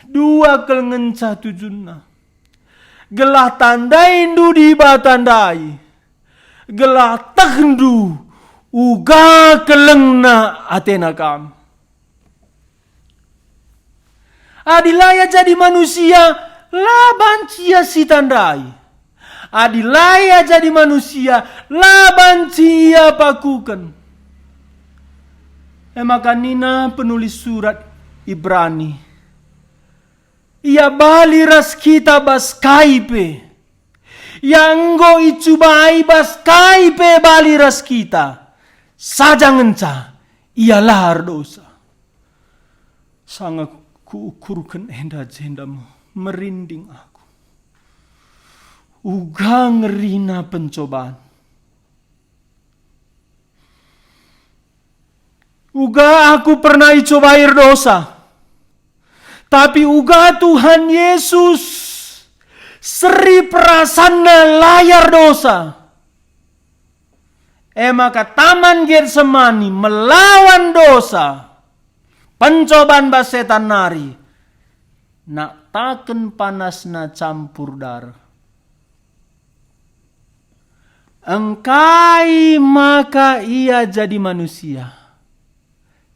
Dua kelengenca tujunna. Gelah tandai ndu di batandai. Gelah takndu uga kelengna atena kam. Adilaya jadi manusia laban cia si tandai. Adilaya jadi manusia laban cia pakukan. Maka nina penulis surat Ibrani. Ia bali ras kita bas kaipe. Yang go icubai bas kaipe bali ras kita. Sajangenca ia lahar dosa. Sangat kuukurkan enda jendamu merinding aku. Uga ngerina pencobaan. Uga aku pernah icobair dosa. Tapi uga Tuhan Yesus seri perasana layar dosa. Maka taman Getsemani melawan dosa. Pencobaan bas setan nari. Nak taken panasna campur darah. Engkai maka ia jadi manusia.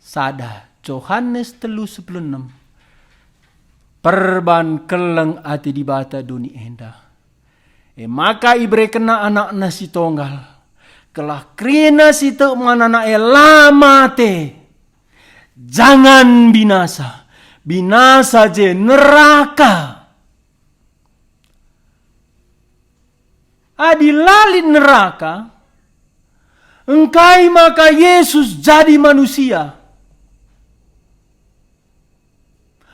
Sada Yohanes 3:16. Perban keleng ati di bata duni enda. Maka ibre kena anak nasi tonggal. Kelah krina si te manana lama te. Jangan binasa. Binasa je neraka. Adilalin neraka, engkai maka Yesus jadi manusia.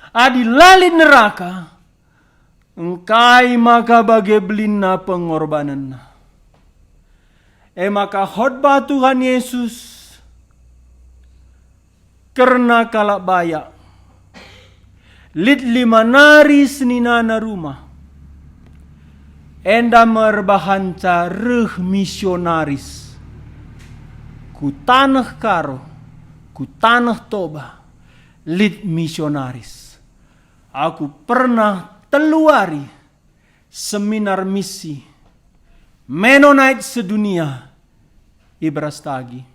Adilalin neraka, engkai maka bagai belina pengorbanan. Maka khotbah Tuhan Yesus karena kalak bayak. Lit lima nari seninana rumah. Enda merbahanca reh misionaris. Ku tanah karo, ku tanah toba, lit misionaris. Aku pernah teluari seminar misi Mennonite sedunia Ibrastagi.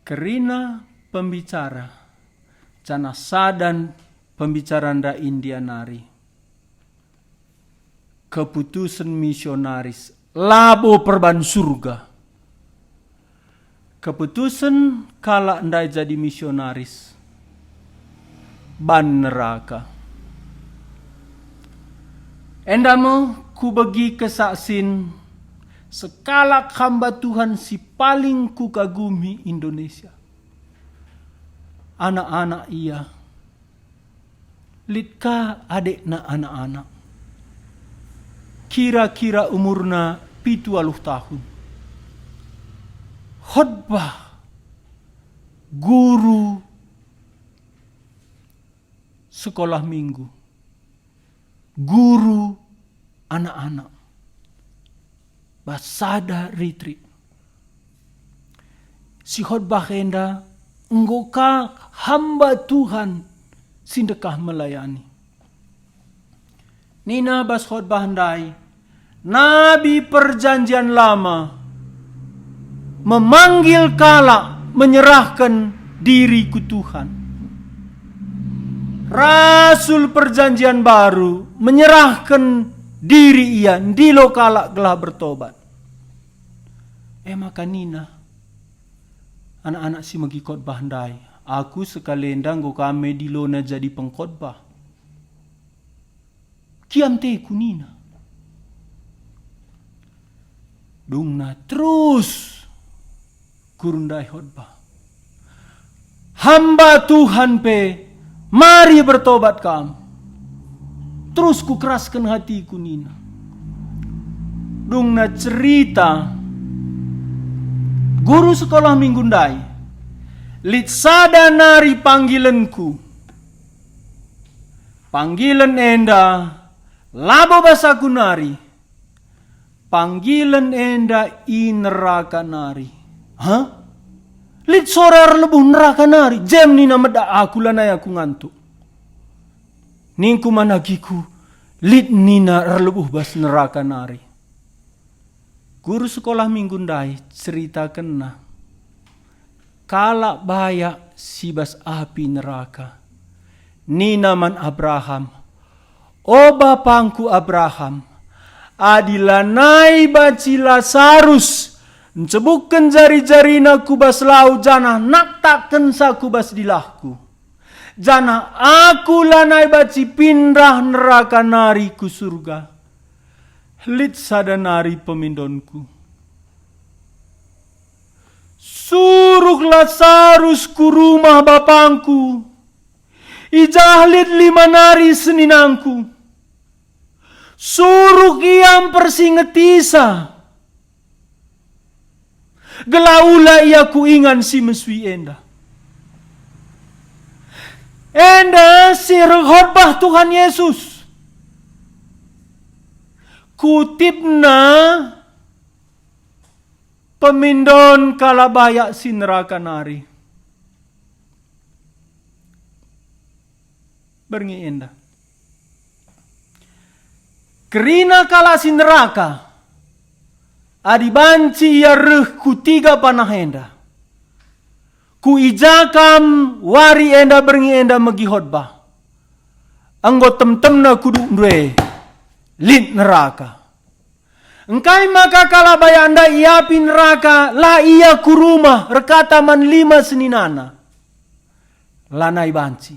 Kerina pembicara, cana sadan pembicaraan da Indianari. Keputusan misionaris labo perban surga. Keputusan kala ndai jadi misionaris ban neraka. Endamo ku bagi kesaksin sekala hamba Tuhan si paling ku kagumi Indonesia. Anak-anak iya. Litka adekna anak-anak. Kira-kira umurna 70 tahun. Khotbah guru sekolah minggu. Guru anak-anak. Basada retreat. Si khotbah enda enggoka hamba Tuhan sindekah melayani. Nina bas khotbah ndai. Nabi perjanjian lama memanggil kala menyerahkan diri ku Tuhan. Rasul perjanjian baru menyerahkan diri ia di lokala gelah bertobat. Maka nina anak-anak si magi khotbah ndai. Aku sekalendang go kame di lona jadi pengkhotbah. Kiam te ku nina. Dungna terus kurundai khotbah. Hamba Tuhan pe, mari bertobat kam. Terus ku keraskan hatiku nina. Dungna cerita guru sekolah minggundai. Lit sada nari panggilanku. Panggilan enda labo basa kunari. Panggilan enda i neraka nari. Hah? Lit sorar lebuh neraka nari. Jam ni nama da aku lanai aku ngantuk. Ningku managiku. Lit nina lebuh bas neraka nari. Guru sekolah minggundai cerita kena. Kala baya si bas api neraka. Nina man Abraham. O bapangku Abraham. Adilanai baci Lazarus. Ncebukkan jari-jarina kubas lau jana nak takkan sa kubas dilahku. Jana aku lanai baci pindah neraka nari ku surga. Lit sada nari pemindonku. Suruh Lazarus ku rumah bapangku. Ijahlit lima nari seninangku. Suruh iam persingetisa. Gelaula ia ku ingan si meswi enda. Enda si khotbah Tuhan Yesus. Kutipna pemindon kalabaya si neraka nari. Berngi enda. Kerina kala si neraka. Adibanci ya reh ku tiga panah enda. Ku ijakam wari enda berngi enda megi khotbah. Anggo tem-temna kudu ndwe. Lit neraka. Engkai maka kala bayanda iapi neraka la ia kurumah rekata man 5 seninana. Lanai banci.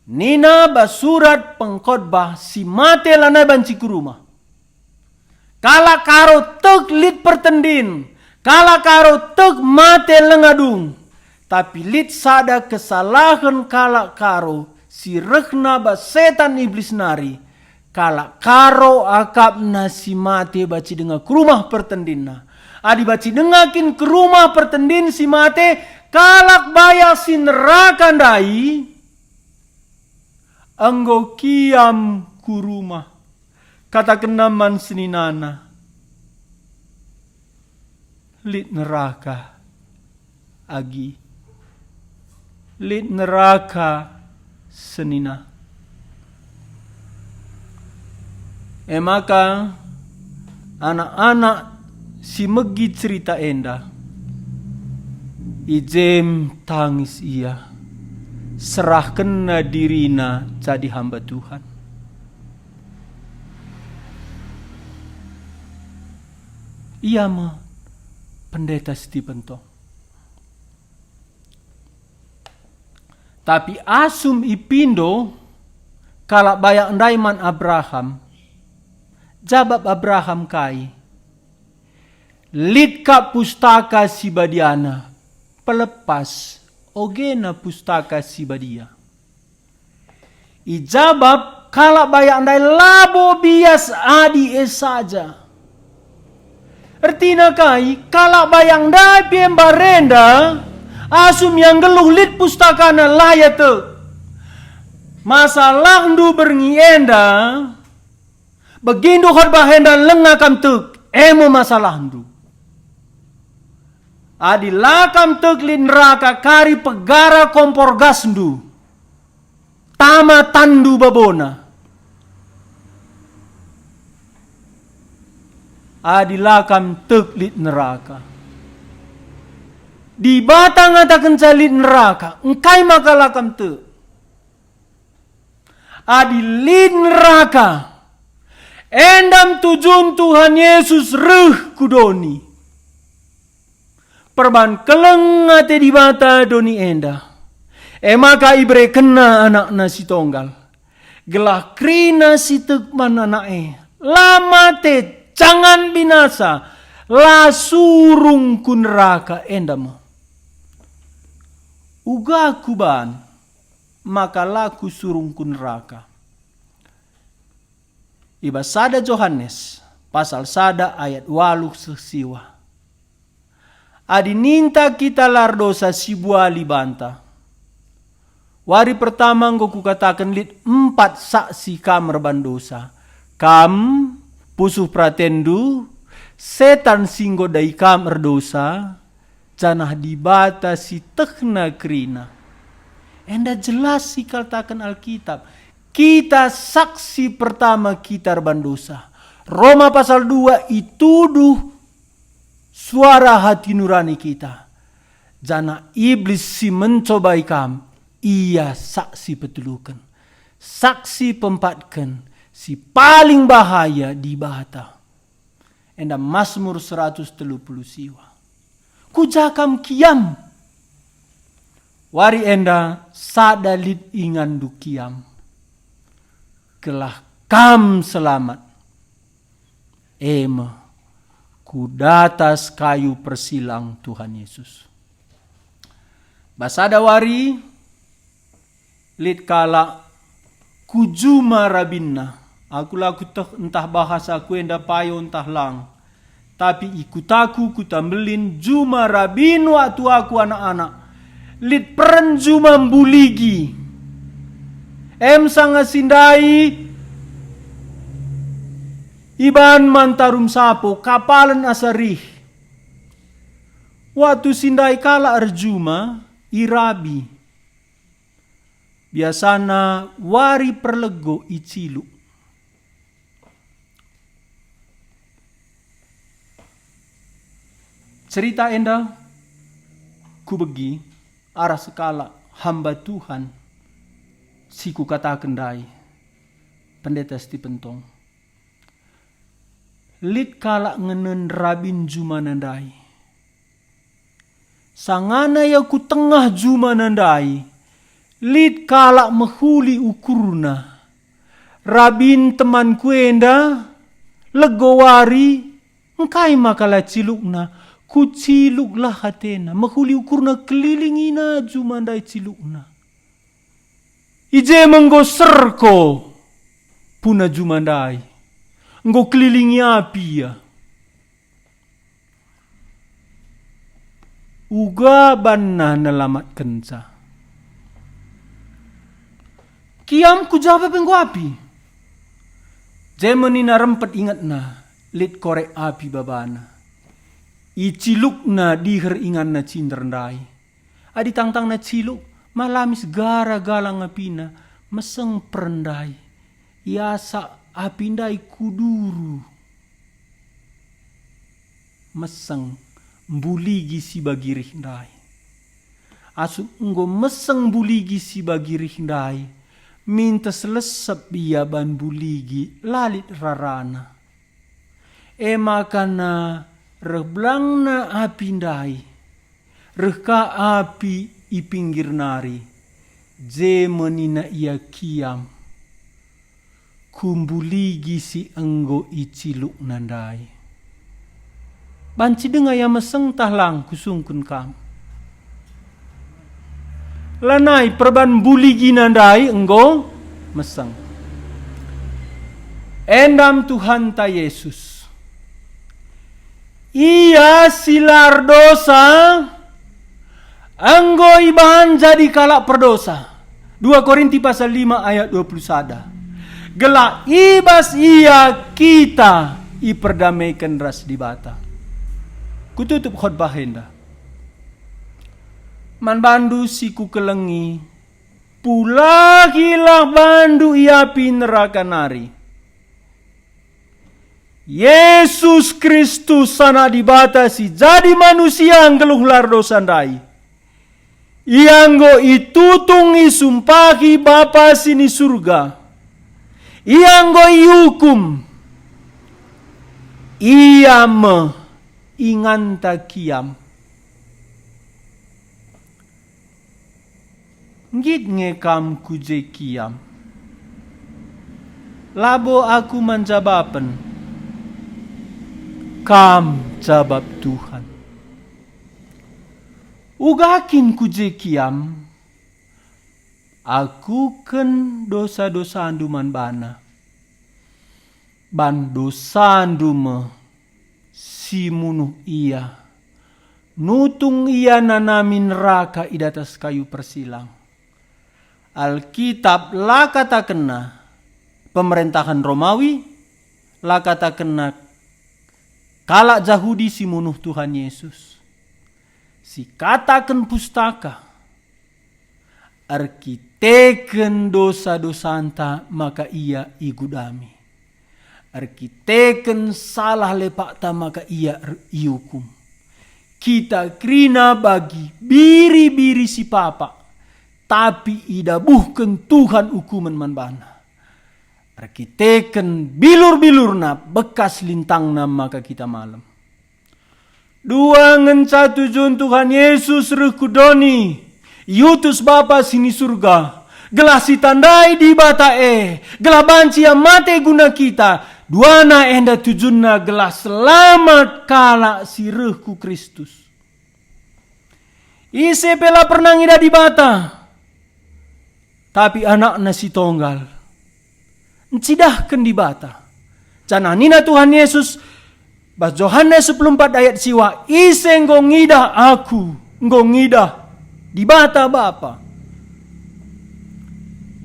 Nina basurat pengkhotbah si mate lanai banci kurumah. Kala karo tek lit pertendin. Kala karo tek mate lengadung. Tapi lit sada kesalahan kala karo si rekna ba setan iblis nari. Kala karo akap nasi mate baci dengar ke rumah pertendinna. Adi baci dengakin ke rumah pertendin si mate. Kalak baya si neraka ndai. Anggo kiam ku rumah. Kata kenaman seninana. Lit neraka. Agi. Lit neraka senina. Maka anak-anak si megi cerita enda. Ijem tangis ia. Serahkan dirina jadi hamba Tuhan. Ia mah pendeta Stephen Tong. Tapi asum ipindo kalak bayak ndaiman Abraham. Jabab Abraham kai. Litka pustaka si badiana. Pelepas ogena pustaka si badia. Ijabab kalak bayak ndai labo bias adi saja. Artina kai kalak bayang ndai piembarenda. Asum yang geluh lit pustakana layate. Masalah ndu berngienda. Begindu khotbah henda lengakam tuk. Emo masalah ndu. Adi lakam tuk lit neraka kari pegara kompor gas ndu. Tama tandu babona. Adilakam tek lit neraka. Di batang atakan calit neraka. Engkai maka lakam tek. Adilit neraka. Endam tujun Tuhan Yesus reh kudoni. Perban keleng ate di bata doni enda. Maka ibre kena anak nasi tonggal. Gelah krina si tekman anak lama te jangan binasa, la surung ku neraka endamo. Uga kuban, maka laku surung ku neraka. Iba sada Yohanes, pasal sada ayat 8 sesiwa. Adi ninta kita lardosa si buali banta. Wari pertama nggo kukatakan lit 4 saksi kam berbandosa. Kam pusuh pratendu, setan singgo dai kam erdosa, janah dibata si tekna krina. Enda jelas si kaltakan Alkitab. Kita saksi pertama kita berbandosa. Roma pasal 2 ituduh suara hati nurani kita. Jana iblis si mencobai kam, ia saksi petulukan. Saksi pempatkan, si paling bahaya di bata. Enda Mazmur 130 siwa. Kujakam kiam. Wari enda sadalit ingandu kiam. Kelah kam selamat. Ema kudatas kayu persilang Tuhan Yesus. Basada wari lit kala kujuma rabinna. Aku laku entah bahasa aku enda payo entah lang. Tapi ikutaku kutambelin juma rabin waktu aku anak-anak. Lit peren juma mbuligi. Sanga sindai iban mantarum sapo kapalan asarih. Waktu sindai kala arjuma irabi. Biasana wari perlego icilu. Cerita enda kubegi arah sekala hamba Tuhan si ku katakan dai pendeta Stephen Tong. Lit kala ngenen rabin juma nandai. Sangana ya ku tengah juma nandai. Lit kala mehuli ukurna. Rabin teman ku enda legowari engkai makala cilukna. Ku ciluklah hatena. Mehuli ukurna kelilingina juma nandai cilukna. Ije menggo serko puna juma nandai. Nggo kelilingi api ya. Uga banna nelamat kenca. Kiam ku jawab enggo api. Jemeni na rempet ingat na. Lit korek api babana. Iciluk na diher ingan na cinderndai. Adi tangtang na ciluk. Malamis gara galang apina. Meseng perendai. Iasa apindai kuduru. Meseng mbuligi si bagirih ndai. Asuk enggo meseng buligi si bagirih ndai. Minta selesep ia ban buligi lalit rarana. Makana reblangna api ndai. Reka api ipinggir nari. Jemenina ia kiam. Kumbuligi si enggo iciluk nandai. Banci denga ya meseng tahlang kusungkun kam. Lanai perban buligi nandai enggo meseng. Endam Tuhan ta Yesus. Ia silar dosa. Enggo ibahan jadi kalak perdosa. 2 Korinti pasal 5 ayat 21. Gelak ibas ia kita iperdamaikan ras di bata. Kututup khotbah henda. Man bandu si ku kelengi. Pula hilah bandu ia pi neraka nari. Yesus Kristus sana di bata si jadi manusia anggeluh lardo sandai. Ianggo itutung isumpahi Bapa sini surga. Ianggo ihukum. Ia me inganta kiam. Ngit ngekam kuje kiam. Labo aku manjabapen. kam jabab Tuhan. Ugakin kuje kiam, aku ken dosa-dosa anduman bana. Ban dosa andume si munuh ia. Nutung ia nanamin neraka idatas kayu persilang. Alkitab lah kata kena pemerintahan Romawi, lah kata kena kalak Yahudi si munuh Tuhan Yesus. Si katakan pustaka, arkiteken dosa-dosa anta maka ia igudami. Arkiteken salah lepakta maka ia iukum. Kita krina bagi biri-biri si papa, tapi idabuhken Tuhan hukuman manbana. Arkiteken bilur-bilurna bekas lintangna maka kita malam. Dua ngenca tujuan Tuhan Yesus rekudoni, yutus Bapa sini surga, gelah si tandai di batae, gelah banci yang mate guna kita, duana enda tujuanna gelah selamat kala si rehku Kristus. Ise pela pernah ngida di bata, tapi anakna si tonggal, encidahkan di bata. Cananina Tuhan Yesus, Bas Yohanes 14 ayat siwa, ise ngongidah aku, ngongidah di bata Bapa.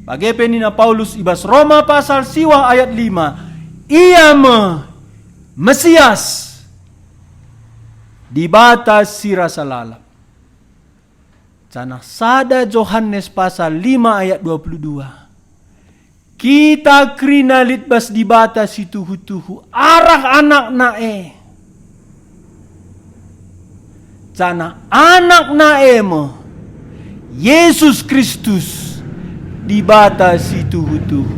Bagaimana Paulus ibas Roma pasal siwa ayat 5, ia Mesias di bata si rasa lalap. Canah sada Yohanes pasal 5 ayat 22. Kita krinalit bas di bata si tuhu-tuhu arah anak nae. Cana anak nae mo Yesus Kristus di bata si tuhu-tuhu.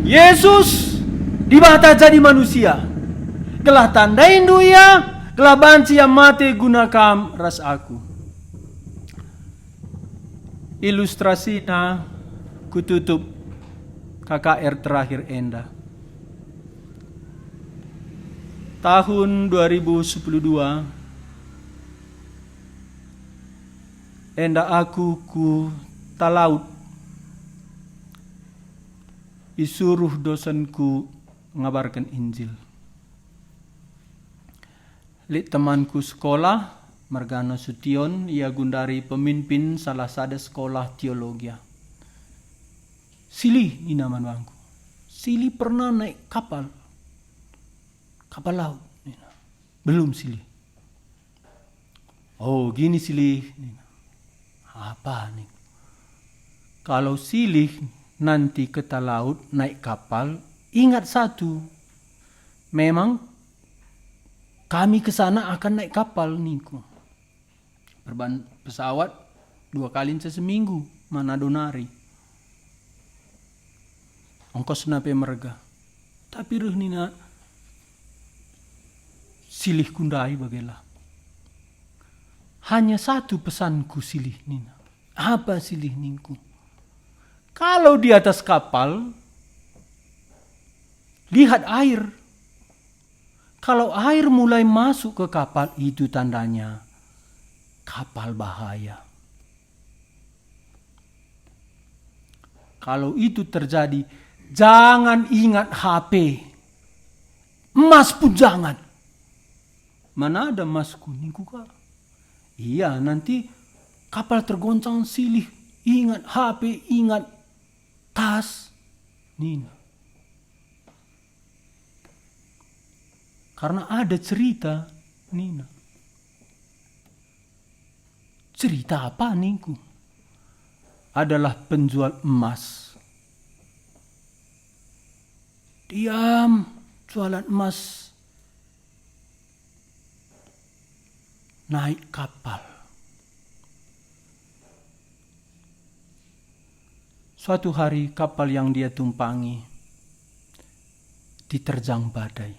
Yesus di bata jadi manusia. Kelah tandain duya, kelah banci yang mati guna kam ras aku. Ilustrasinya kututup KKR terakhir enda. Tahun 2012 enda aku ku talaut isuruh dosenku ngabarkan Injil. Lik temanku sekolah Margano Sution, ia gundari pemimpin salah satu sekolah teologi. Sili ini nama bangku. Sili pernah naik kapal laut. Belum Sili. Oh gini Sili. Apa nih? Kalau Sili nanti ke laut naik kapal, ingat satu. Memang kami ke sana akan naik kapal niku. Pesawat 2 kali seminggu Manado Nari. Ongkos nape merga. Tapi ruhnina silih kundai bagailah. Hanya satu pesanku silih nina. Apa silih ningku? Kalau di atas kapal, lihat air. Kalau air mulai masuk ke kapal, itu tandanya kapal bahaya. Kalau itu terjadi, jangan ingat HP. Emas pun jangan. Mana ada emas kuning kak? Iya, nanti kapal tergoncang silih. Ingat HP, ingat tas. Nina. Karena ada cerita, Nina. Cerita apa niku? Adalah penjual emas. Diam, jualan emas. Naik kapal. Suatu hari kapal yang dia tumpangi diterjang badai.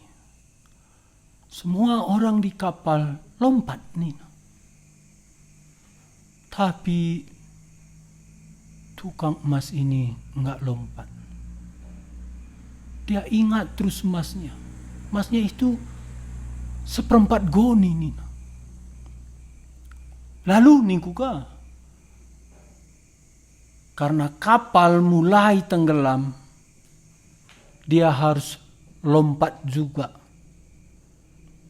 Semua orang di kapal lompat nih. Tapi tukang emas ini enggak lompat. Dia ingat terus emasnya. Masnya itu seperempat goni nih. Lalu ningku ka, karena kapal mulai tenggelam, dia harus lompat juga.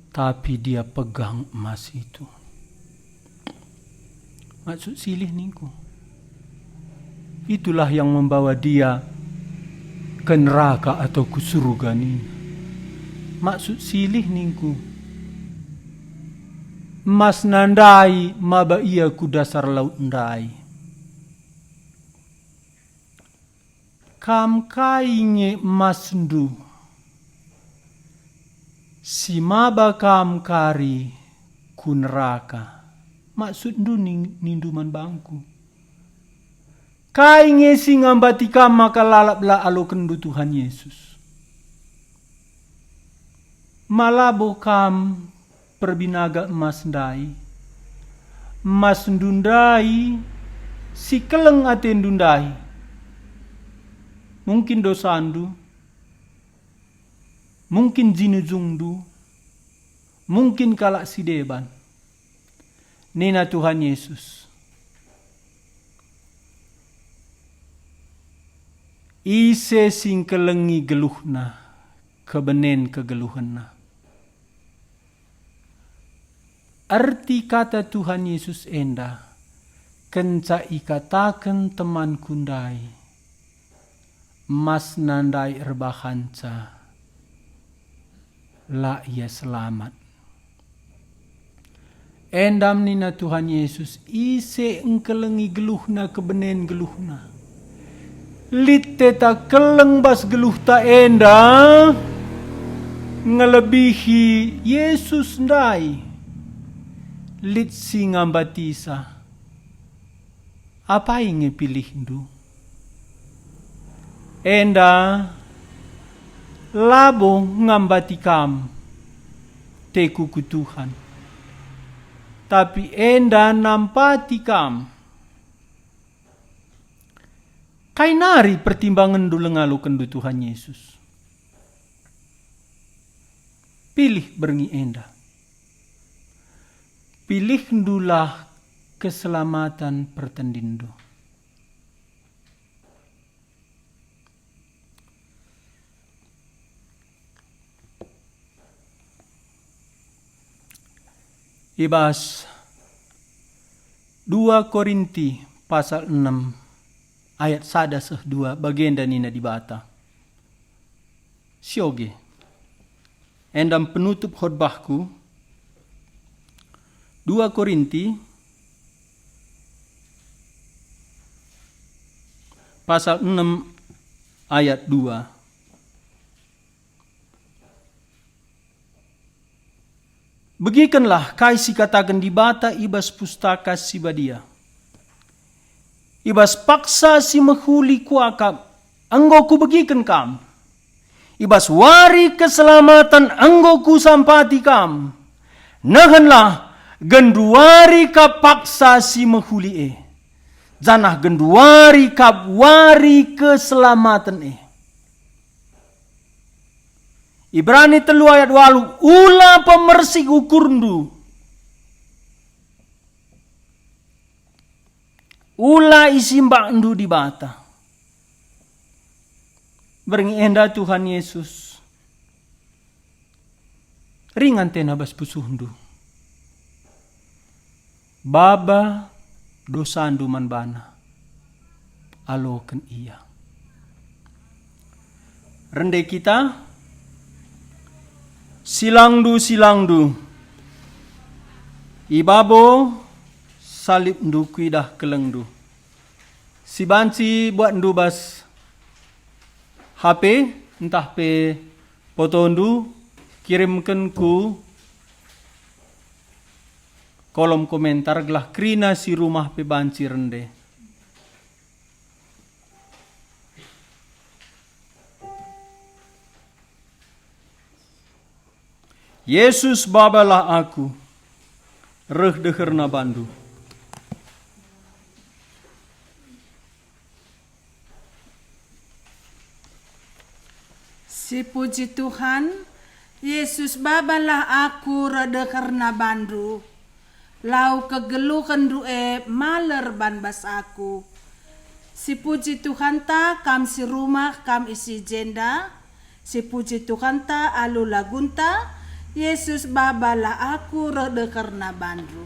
Tapi dia pegang emas itu. Maksud silih ningku. Itulah yang membawa dia ke neraka atau ke surga nih. Maksud silih ningku. Emas nandai maba ia ku dasar laut ndai. Kam kainge emas ndu. Si maba kam kari ku neraka. Maksud ndu ninduman bangku. Kainge si ngambati kam maka lalaplah alo kendu Tuhan Yesus. Malabo kam perbinaga emas ndai. Emas ndundai si keleng ate ndundai. Mungkin dosandu. Mungkin jinujungdu. Mungkin kalak si deban. Nina Tuhan Yesus. Ise sing kelengi geluhna. Kebenen kegeluhna. Arti kata Tuhan Yesus enda. Kenca ikatakan teman kundai. Mas nandai erbahanca. La ia selamat. Endam nina Tuhan Yesus. Ise engkelengi geluhna kebenen geluhna. Litte ta keleng bas geluh ta enda. Ngelebihi Yesus ndai. Lit si ngambatisa. Apa ingin pilih ndu? Enda labo ngambati kam teku ku Tuhan. Tapi enda nampati kam. Kainari pertimbangan dulu ngalukan du Tuhan Yesus. Pilih berengi enda. Pilih ndulah keselamatan pertendindo. Ibas 2 Korinti pasal 6 ayat 1-2 bagian danina dibata. Sioge. Endam penutup khotbahku 2 Korinti pasal 6 ayat 2. Begikanlah kai si katakan dibata ibas pustaka si badia. Ibas paksa si menghuli kuakap, anggo ku begikan kam. Ibas wari keselamatan anggo ku sampati kam. Nahanlah genduari ka paksa si menghuli Janah genduari kap wari keselamatan Ibrani 3 ayat 8 ulah pemersik ukurndu. Ulah isimbak ndu di bata. Berengi enda Tuhan Yesus. Ringan tena bas pusuhndu. Baba dosandu man bana. Aloken iya. Rende kita. Silangdu. Ibabo salib ndu kuidah kelengdu. Si banci buat ndu bas HP entah pe foto ndu kirimkan ku kolom komentar gelah krina si rumah pe banci rende. Yesus babalah aku, reh deherna bandu. Si puji Tuhan, Yesus babalah aku rada karena bandu. Lau kegeluhan rue maler ban bas aku. Si puji Tuhan ta kam si rumah kam isi jenda. Si puji Tuhan ta alu lagunta. Yesus babalah aku rada karena bandu.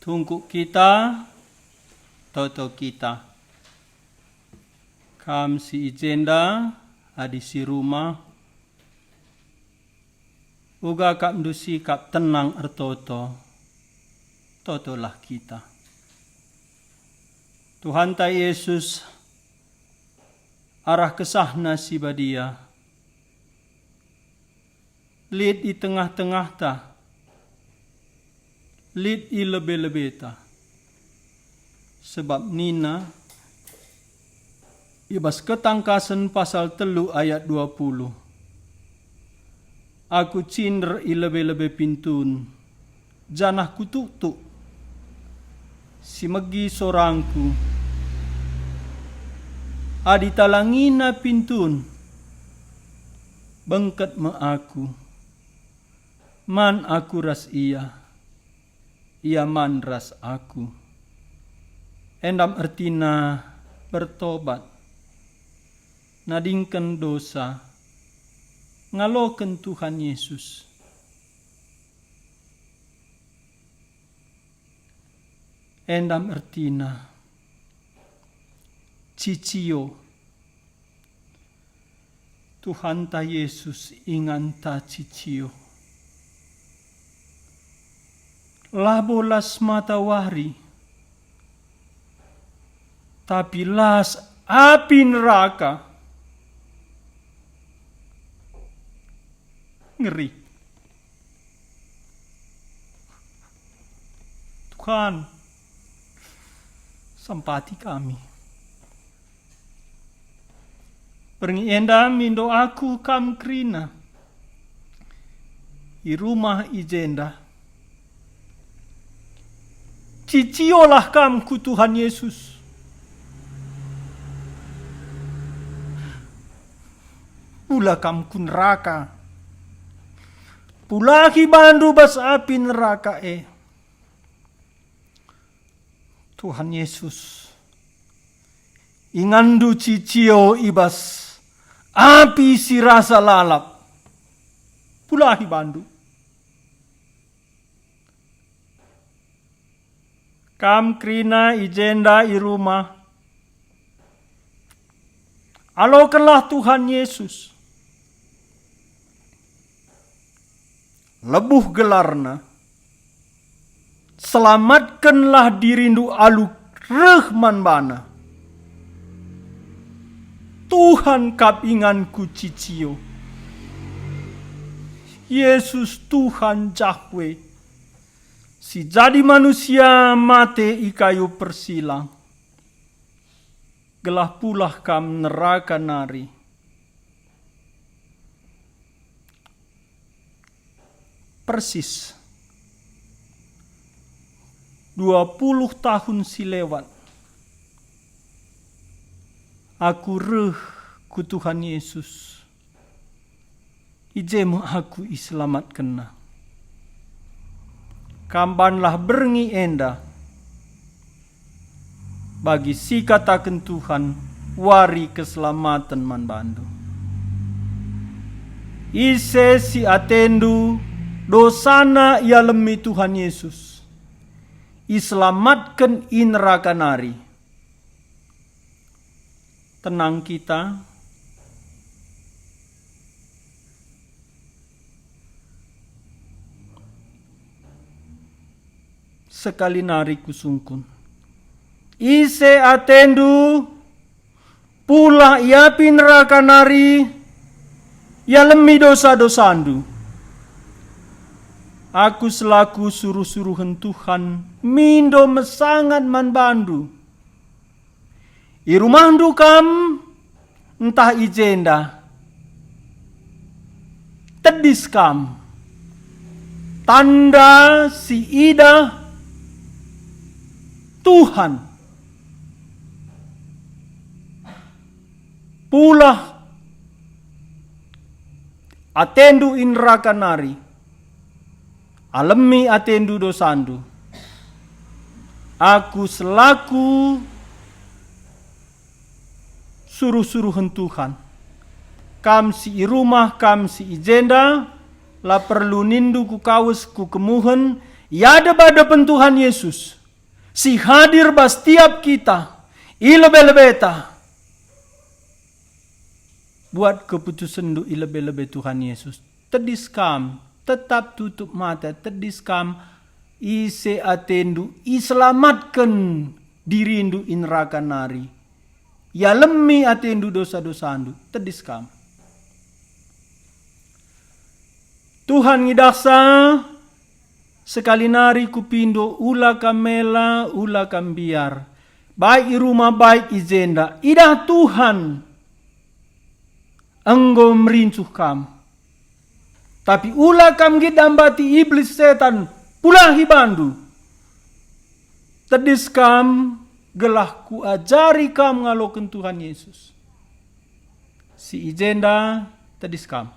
Tunggu kita, toto kita. Kam si ijenda, adi si rumah. Uga kap dusi kap tenang ertoto. Totolah kita. Tuhan ta Yesus arah kesahna si badia. Lid di tengah-tengah ta. Lid i lebe-lebe ta. Sebab Nina ibas ketangkasan pasal 3 ayat 20. Aku cinder i lebe-lebe pintun. Janah kutuk-tuk. Si megi sorangku. Adi talangina pintun. Bengket me aku. Man aku ras ia. Ia man ras aku. Endam ertina bertobat. Nadingken dosa. Ngaloken Tuhan Yesus. Endam ertina. Cicio. Tuhan ta Yesus ingan ta cicio. Labolas matahari, tapi las api neraka. Ngeri. Tuhan, sampati kami. Pengienda mindo aku kam krina. I rumah ijenda. Ciciolah kam ku Tuhan Yesus. pula kam ku neraka. Pulahi bandu bas api neraka Tuhan Yesus, ingandu cicio ibas api si rasa lalap. Pulahi bandu. Kam krina ijenda i rumah. Alokanlah Tuhan Yesus. Lebuh gelarna. Selamatkanlah dirindu aluk rehman bana. Tuhan kap inganku cicio. Yesus Tuhan Yahweh. Si jadi manusia mate i kayu persilang. Gelah pulah kam neraka nari. Persis 20 tahun si lewat. Aku reh ku Tuhan Yesus. Ijemu aku iselamat kena. Kambanlah berngi enda. Bagi si katakan Tuhan, wari keselamatan man bandu. Ise si atendu, dosana ia lemi Tuhan Yesus. Iselamatkan in neraka nari. Tenang kita. Sekali nari kusungkun. Ise atendu, pula iapi neraka nari, ya lemi dosa-dosandu. Aku selaku suruh-suruhan Tuhan, mindo mesangat man bandu. I rumahdu kam, entah ijenda. Tedis kam. Tanda si ida Tuhan. Pulah atendu in neraka nari. Alemi atendu dosandu. Aku selaku suruh-suruhan Tuhan. Kam si i rumah, kam si ijenda, la perlu nindu ku kawes ku kemuhen, yada pada pentuhan Yesus. Si hadir bas tiap kita, ilebe-lebeta. Buat keputusan du ilebe-lebe Tuhan Yesus. Tedis kam, tetap tutup mata, tedis kam, ise atendu, iselamatkan dirindu in neraka nari. Ya lemi atendu dosa-dosandu, tedis kam. Tuhan ngidaksa, sekali nari kupindo ula kamela, ula kambiar. Baik i rumah, baik i jenda. Idah Tuhan, enggo merincuh kam. Tapi ula kam gidambati iblis setan, pulahi bandu. Tedis kam, gelah ku ajari kam ngaloken Tuhan Yesus. Si ijenda, tedis kam.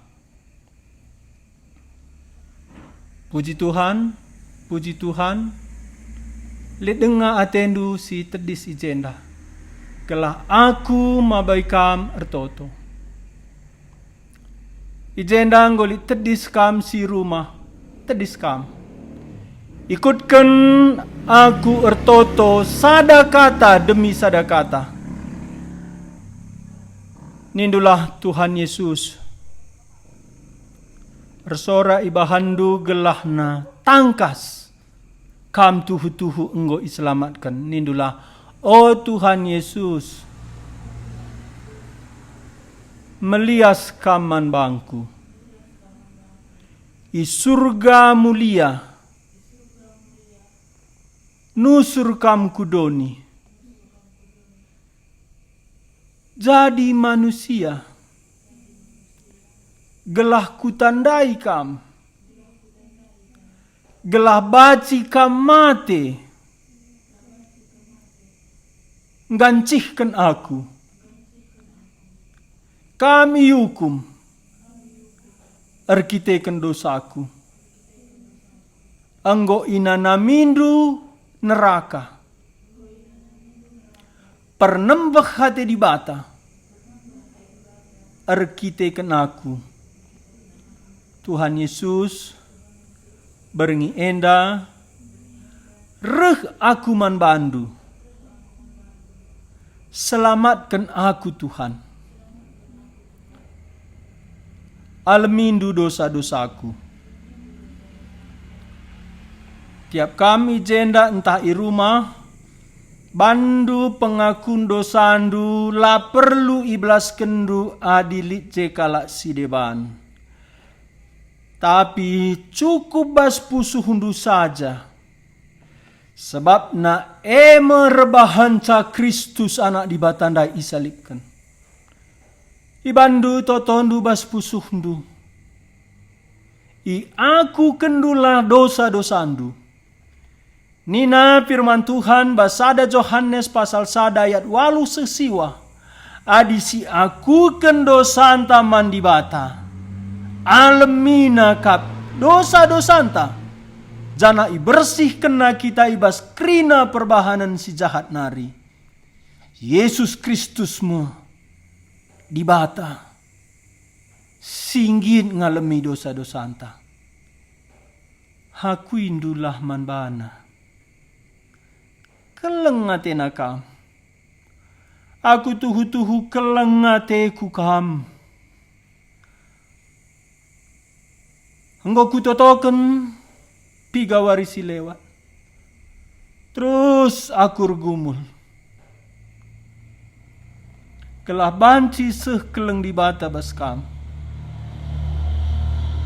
Puji Tuhan, puji Tuhan. Let dengar atendu si tedis ijenda. Gelah aku mabaikam ertoto. Ijenda ngoli tedis kam si rumah, tedis kam. Ikutkan aku ertoto sadakata demi sadakata. Nindulah Tuhan Yesus. Ersora ibahandu gelahna tangkas. Kam tuhu-tuhu enggo iselamatkan. Nindulah, oh Tuhan Yesus. Melias kaman bangku. I surga mulia. Nusur kam kudoni. Jadi manusia. Gelah kutandai kam. Gelah baci kam mate. Gancihkan aku. Kami hukum. erkiteken dosaku. Anggo inana mindu neraka. Pernembah hati di bata. Erkiteken aku. Tuhan Yesus berengi enda reh aku man bandu. Selamatkan aku Tuhan. Almindu dosa-dosaku. Tiap kami jenda entah i rumah, bandu pengakun dosandu la perlu iblas kendu adilit jekala sideban. Tapi cukup bas pusuh hundu saja. Sebab na merebahanca Kristus anak di batandai isalibkan. Ibandu totondu bas pusuhndu. I aku kendulah dosa-dosandu. Nina firman Tuhan basada Yohanes pasal 1 ayat 8 sesiwa. Adisi aku kendosanta mandi bata. Alemina kap dosa-dosanta. Jana i bersih kena kita ibas krina perbahanan si jahat nari. Yesus Kristusmu di bata. Singgit ngalemi dosa-dosanta. Haku indulah manbana. Kelengate nakam. Aku tuhu-tuhu kelengate ku kam. Engkau kutotoken piga warisi lewat. Terus aku regumul. Kelah banci seh keleng di bata bas kam.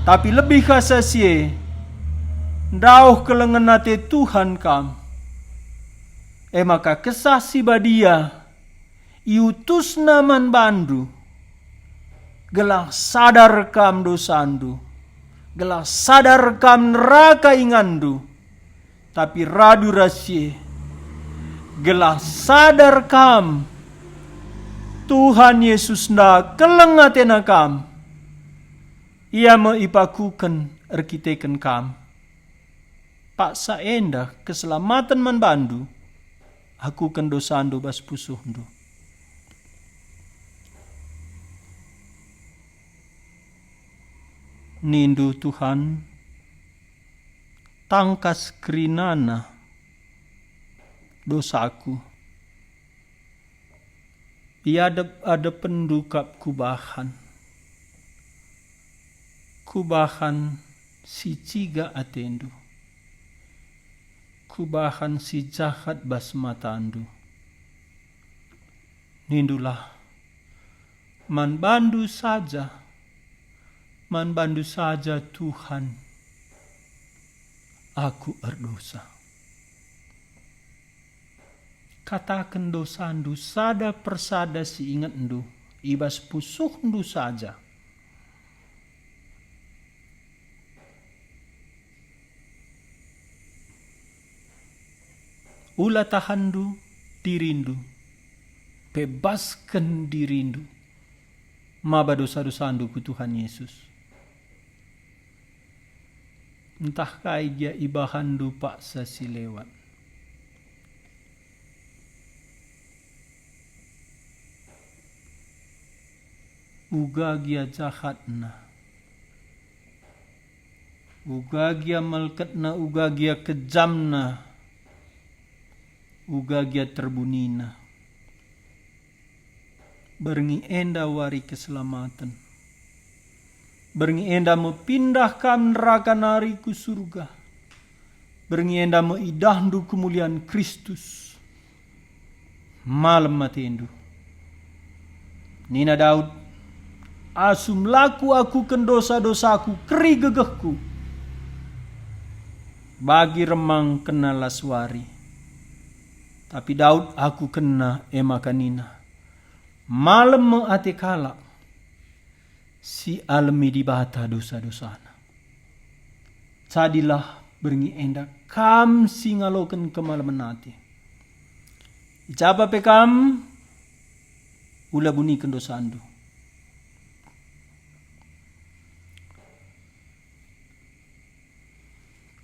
Tapi lebih kasasie. Dauh kelengenate Tuhan kam. Maka kesah si badia iutus naman bandu gelah sadar kam dosandu, gelah sadar kam neraka ingandu, tapi radu rasye gelah sadar kam Tuhan Yesus na kelengatena kam, ia meipakukan erkiteken kam paksa endah keselamatan man bandu. Aku kendosandu bas pusuhndu. Nindu Tuhan, tangkas kerinana dosaku. Iadep ada pendukap kubahan. Kubahan si ciga atendu. Kubahan si jahat bas matandu. Nindulah man bandu saja Tuhan. Aku erdosa. Katakan dosandu sada persada si ingat ndu, ibas pusuhndu saja. Ula tahandu dirindu, bebaskan dirindu. Maba dosa-dosandu ku Tuhan Yesus. Entah kai dia ibahandu paksa si lewat. Uga gia jahatna. Uga gia malkatna, uga gia kejamna. Uga gia terbunina. Berengi enda wari keselamatan. Berengi enda mepindahkan neraka nari ku surga. Berengi enda meidahdu kemuliaan Kristus. Malam matendu. Nina Daud, asum laku aku kendosa-dosaku keri gegehku. Bagi remang kena laswari. Tapi Daud aku kena emakanina. Malam meate kala si almi di bata dosa-dosana. Cadilah berengi enda kam singaloken kemalaman nate. Icapa pe kam ula bunikan dosandu.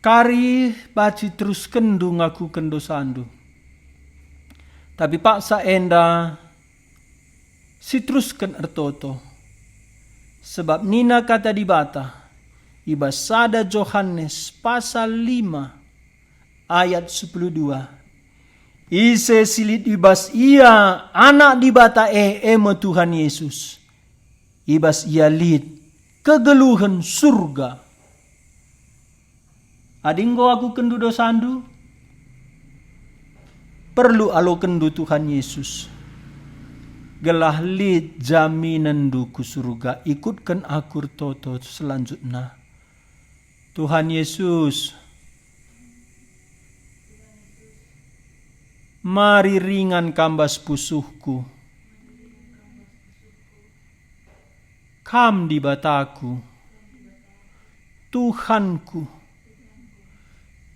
Kari baci terus kendu ngaku kendo sandu. Tapi paksa enda si teruskan ertoto. Sebab nina kata di bata. Iba sada Yohanes pasal 5 ayat 12. Ise silit ibas ia anak di bata ema Tuhan Yesus. Ibas ia lid kegeluhan surga. Adinggo aku kendu dosandu. Perlu alo kendu Tuhan Yesus. Gelah lid jaminan duku surga. Ikutkan akur toto selanjutnya. Tuhan Yesus. Mari ringan kambas pusuhku. Kam di bataku. Tuhanku.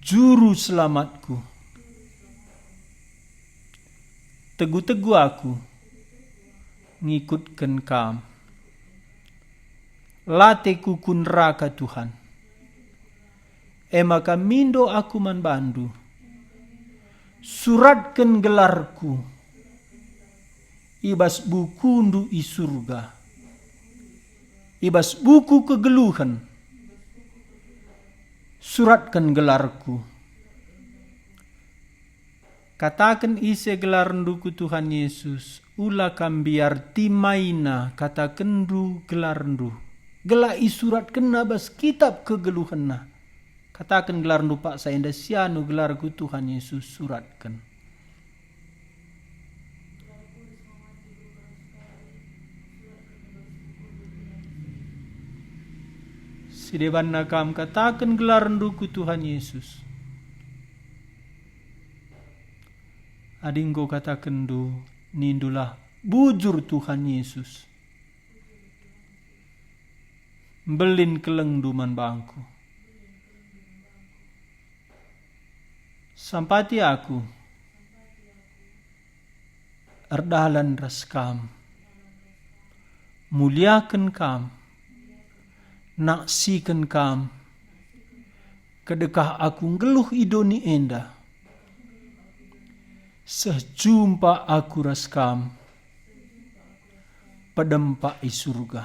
Juru selamatku. Teguh-teguh aku ngikutkan kam. Lateku kun raka Tuhan. Maka mindo aku man bandu. Suratkan gelarku. Ibas buku ndu i surga. Ibas buku kegeluhan. Suratkan gelarku. Katakan ise gelar nduku Tuhan Yesus. Ula kambiar timaina kata kendu gelar ndu. Gela isurat kena bas kitab kegeluhan na. Katakan gelar ndu pak saenda sianu gelarku Tuhan Yesus suratkan. Sideban nakam katakan gelar nduku Tuhan Yesus. Adinggo katakan du nindulah bujur Tuhan Yesus. Belin keleng duman bangku. Sampati aku. Erdalan ras kam. Muliakan kam. Naksikan kam. Kedekah aku ngeluh idoni enda. Sejumpa aku ras kam. Pedempa i surga.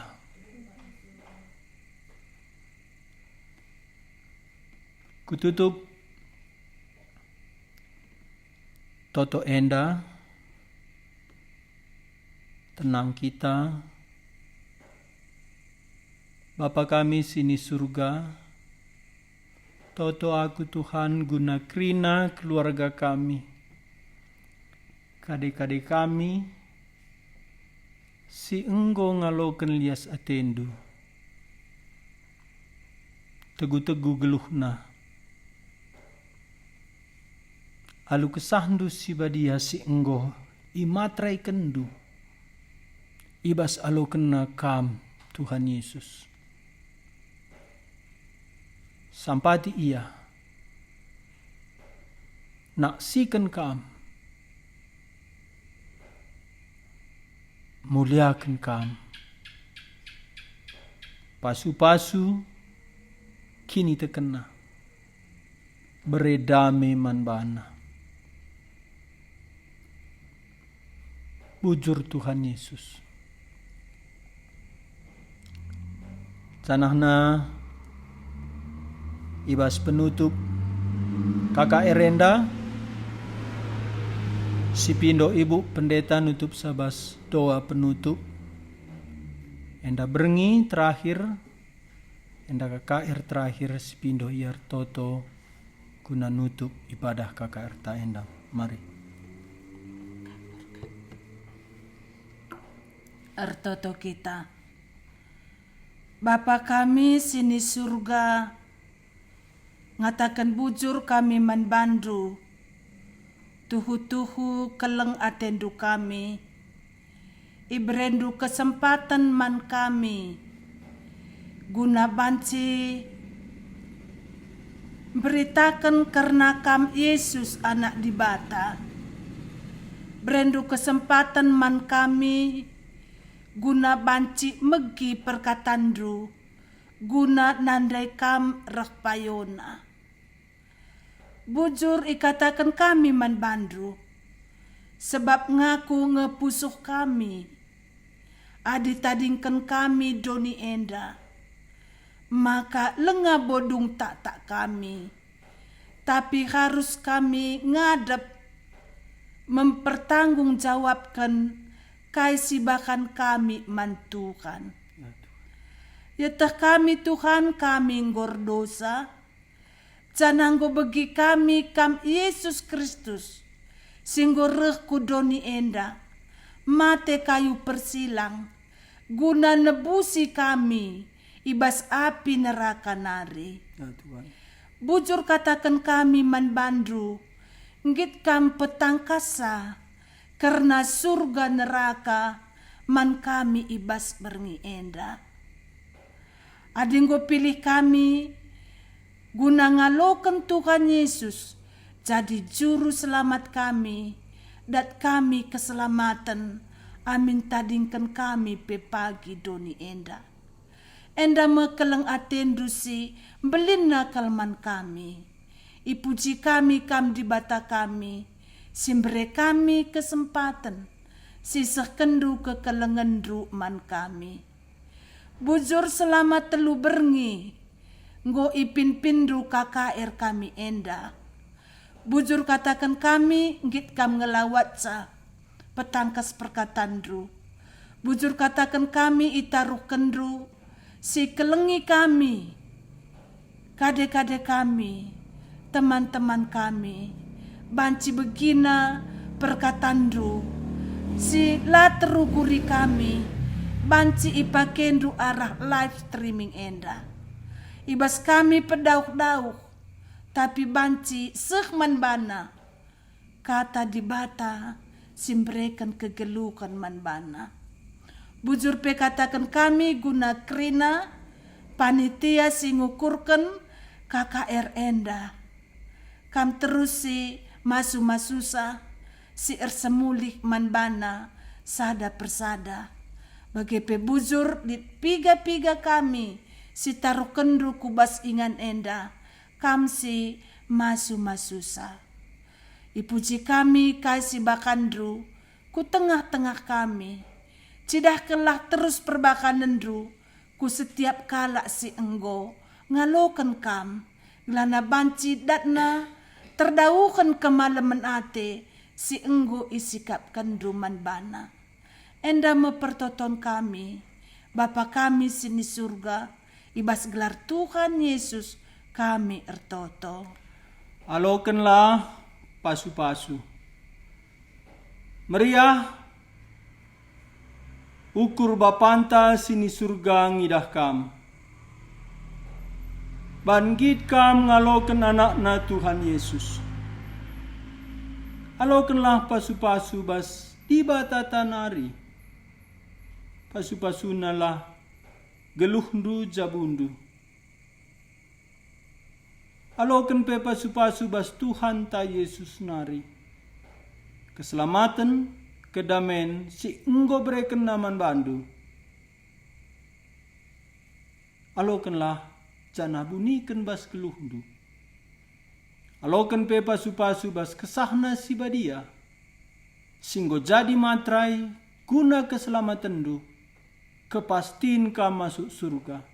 Kututup toto enda. Tenang kita. Bapa kami sini surga, toto aku Tuhan guna krina keluarga kami, kadek-kadek kami, si enggo ngaloken lias atendu, tegu-tegu geluhna, alu kesahndu si badia si enggo, imatrai kendu, ibas alo kena kam Tuhan Yesus. Sampati ia. Naksikan kam. Muliakan kam. Pasu-pasu kini terkena. Beredame manbana. Bujur Tuhan Yesus. Canahna ibas penutup kakak Erenda si pindo ibu pendeta nutup sabas doa penutup enda berengi terakhir enda kakak terakhir si pindo iar toto guna nutup ibadah kakak ta enda. Mari ertoto kita. Bapa kami sini surga, ngatakan bujur kami manbandu, tuhu-tuhu keleng atendu kami, ibrendu kesempatan man kami, guna banci, beritakan karena kam Yesus anak di bata, brendu kesempatan man kami, guna banci megi perkatandu, guna nandai kam rakpayona. Bujur ikatakan kami man bandru, sebab ngaku ngepusuh kami, adi tadingkan kami doni enda, maka lenga bodung tak kami, tapi harus kami ngadep mempertanggungjawabkan kaisibakan kami man Tuhan. Yatah kami Tuhan kami ngordosa, cananggo bagi kami kam Yesus Kristus, singgoreh kudoni enda, mate kayu persilang, guna nebusi kami, ibas api neraka nari. Ya Tuhan. Bujur katakan kami man bandru, ngit kam petangkasa, karena surga neraka man kami ibas berngi enda. Adinggo pilih kami, guna ngaloken Tuhan Yesus, jadi juru selamat kami, dat kami keselamatan, amin tadingkan kami pe pagi doni enda. Enda mekeleng atendu si belina kalman kami. Ipuji kami kam di bata kami, simbere kami kesempatan, sisah kendu kekelengendru man kami. Bujur selama telu berngi, nggo ipin pindu KKR kami enda. Bujur katakan kami, ngit kam ngelawat sa, petangkas perkatandru. Bujur katakan kami itaruh kendru, si kelengi kami, kade-kade kami, teman-teman kami, banci begina perkatandru, si lateru guri kami, banci ipakendu arah live streaming enda. Ibas kami pedauh-dauh, tapi banci sehman bana, kata di bata, simbrekan kegelukan man bana. Bujur pe katakan kami guna krina, panitia singukurkan KKR enda. Kam terus si masu-masusa, si ersemulih man bana, sada persada. Bagi pe bujur di piga-piga kami, si taruh kendu kubas ingan enda, kam si masu-masusa. Ipuji kami kasih bakandru, ku tengah-tengah kami. Cidah kelah terus perbakanandru, ku setiap kala si enggo, ngalokan kam, gelana banci datna, terdaukan kemalaman ate, si enggo isikap kenduman bana. Enda mepertoton kami, Bapa kami sini surga, ibas gelar Tuhan Yesus kami ertoto. Alokenlah pasu-pasu. Meriah ukur bapanta sini surga ngidah kam. Bangkit kam ngaloken anakna Tuhan Yesus. Alokenlah pasu-pasu bas tiba tatanari. Pasu-pasu nalah geluhndu jabundu. Aloken pe pasu-pasu bas Tuhan ta Yesus nari. Keselamatan, kedamen si enggo bereken naman bandu. Alokenlah jana buniken bas geluhndu. Aloken pe pasu-pasu bas kesahna si badia. Singgo jadi matrai guna keselamatan du. Kepastiin kam masuk surga.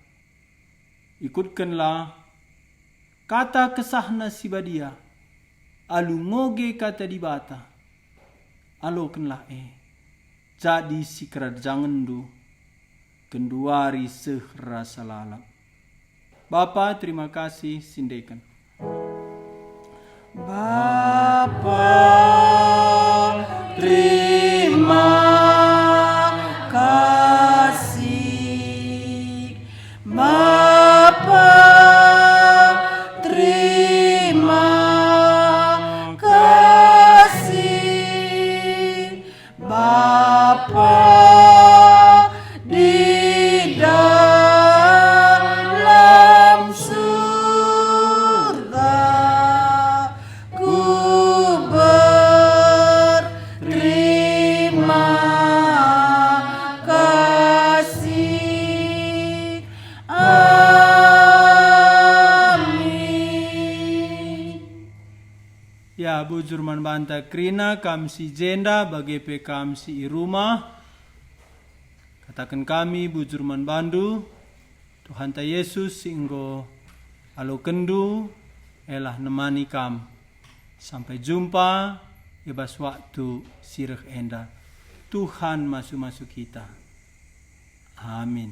Ikutkanlah kata kesahna si badia. Alu ngoge kata di bata. Alokenlah jadi si kerajaan du. Kenduari sehrasa lalap. Bapa terima kasih sindekan. Bapa terima kasih. Bapa terima kasih. Bapa di dalam surga, ku Ela bujur man banta krina kam si jenda bagi pe kam si i rumah. Katakan kami bujur man bandu. Tuhan ta Yesus singgo alo kendu elah nemani kam. Sampai jumpa ibas waktu sirah enda. Tuhan masuk-masuk kita. Amin.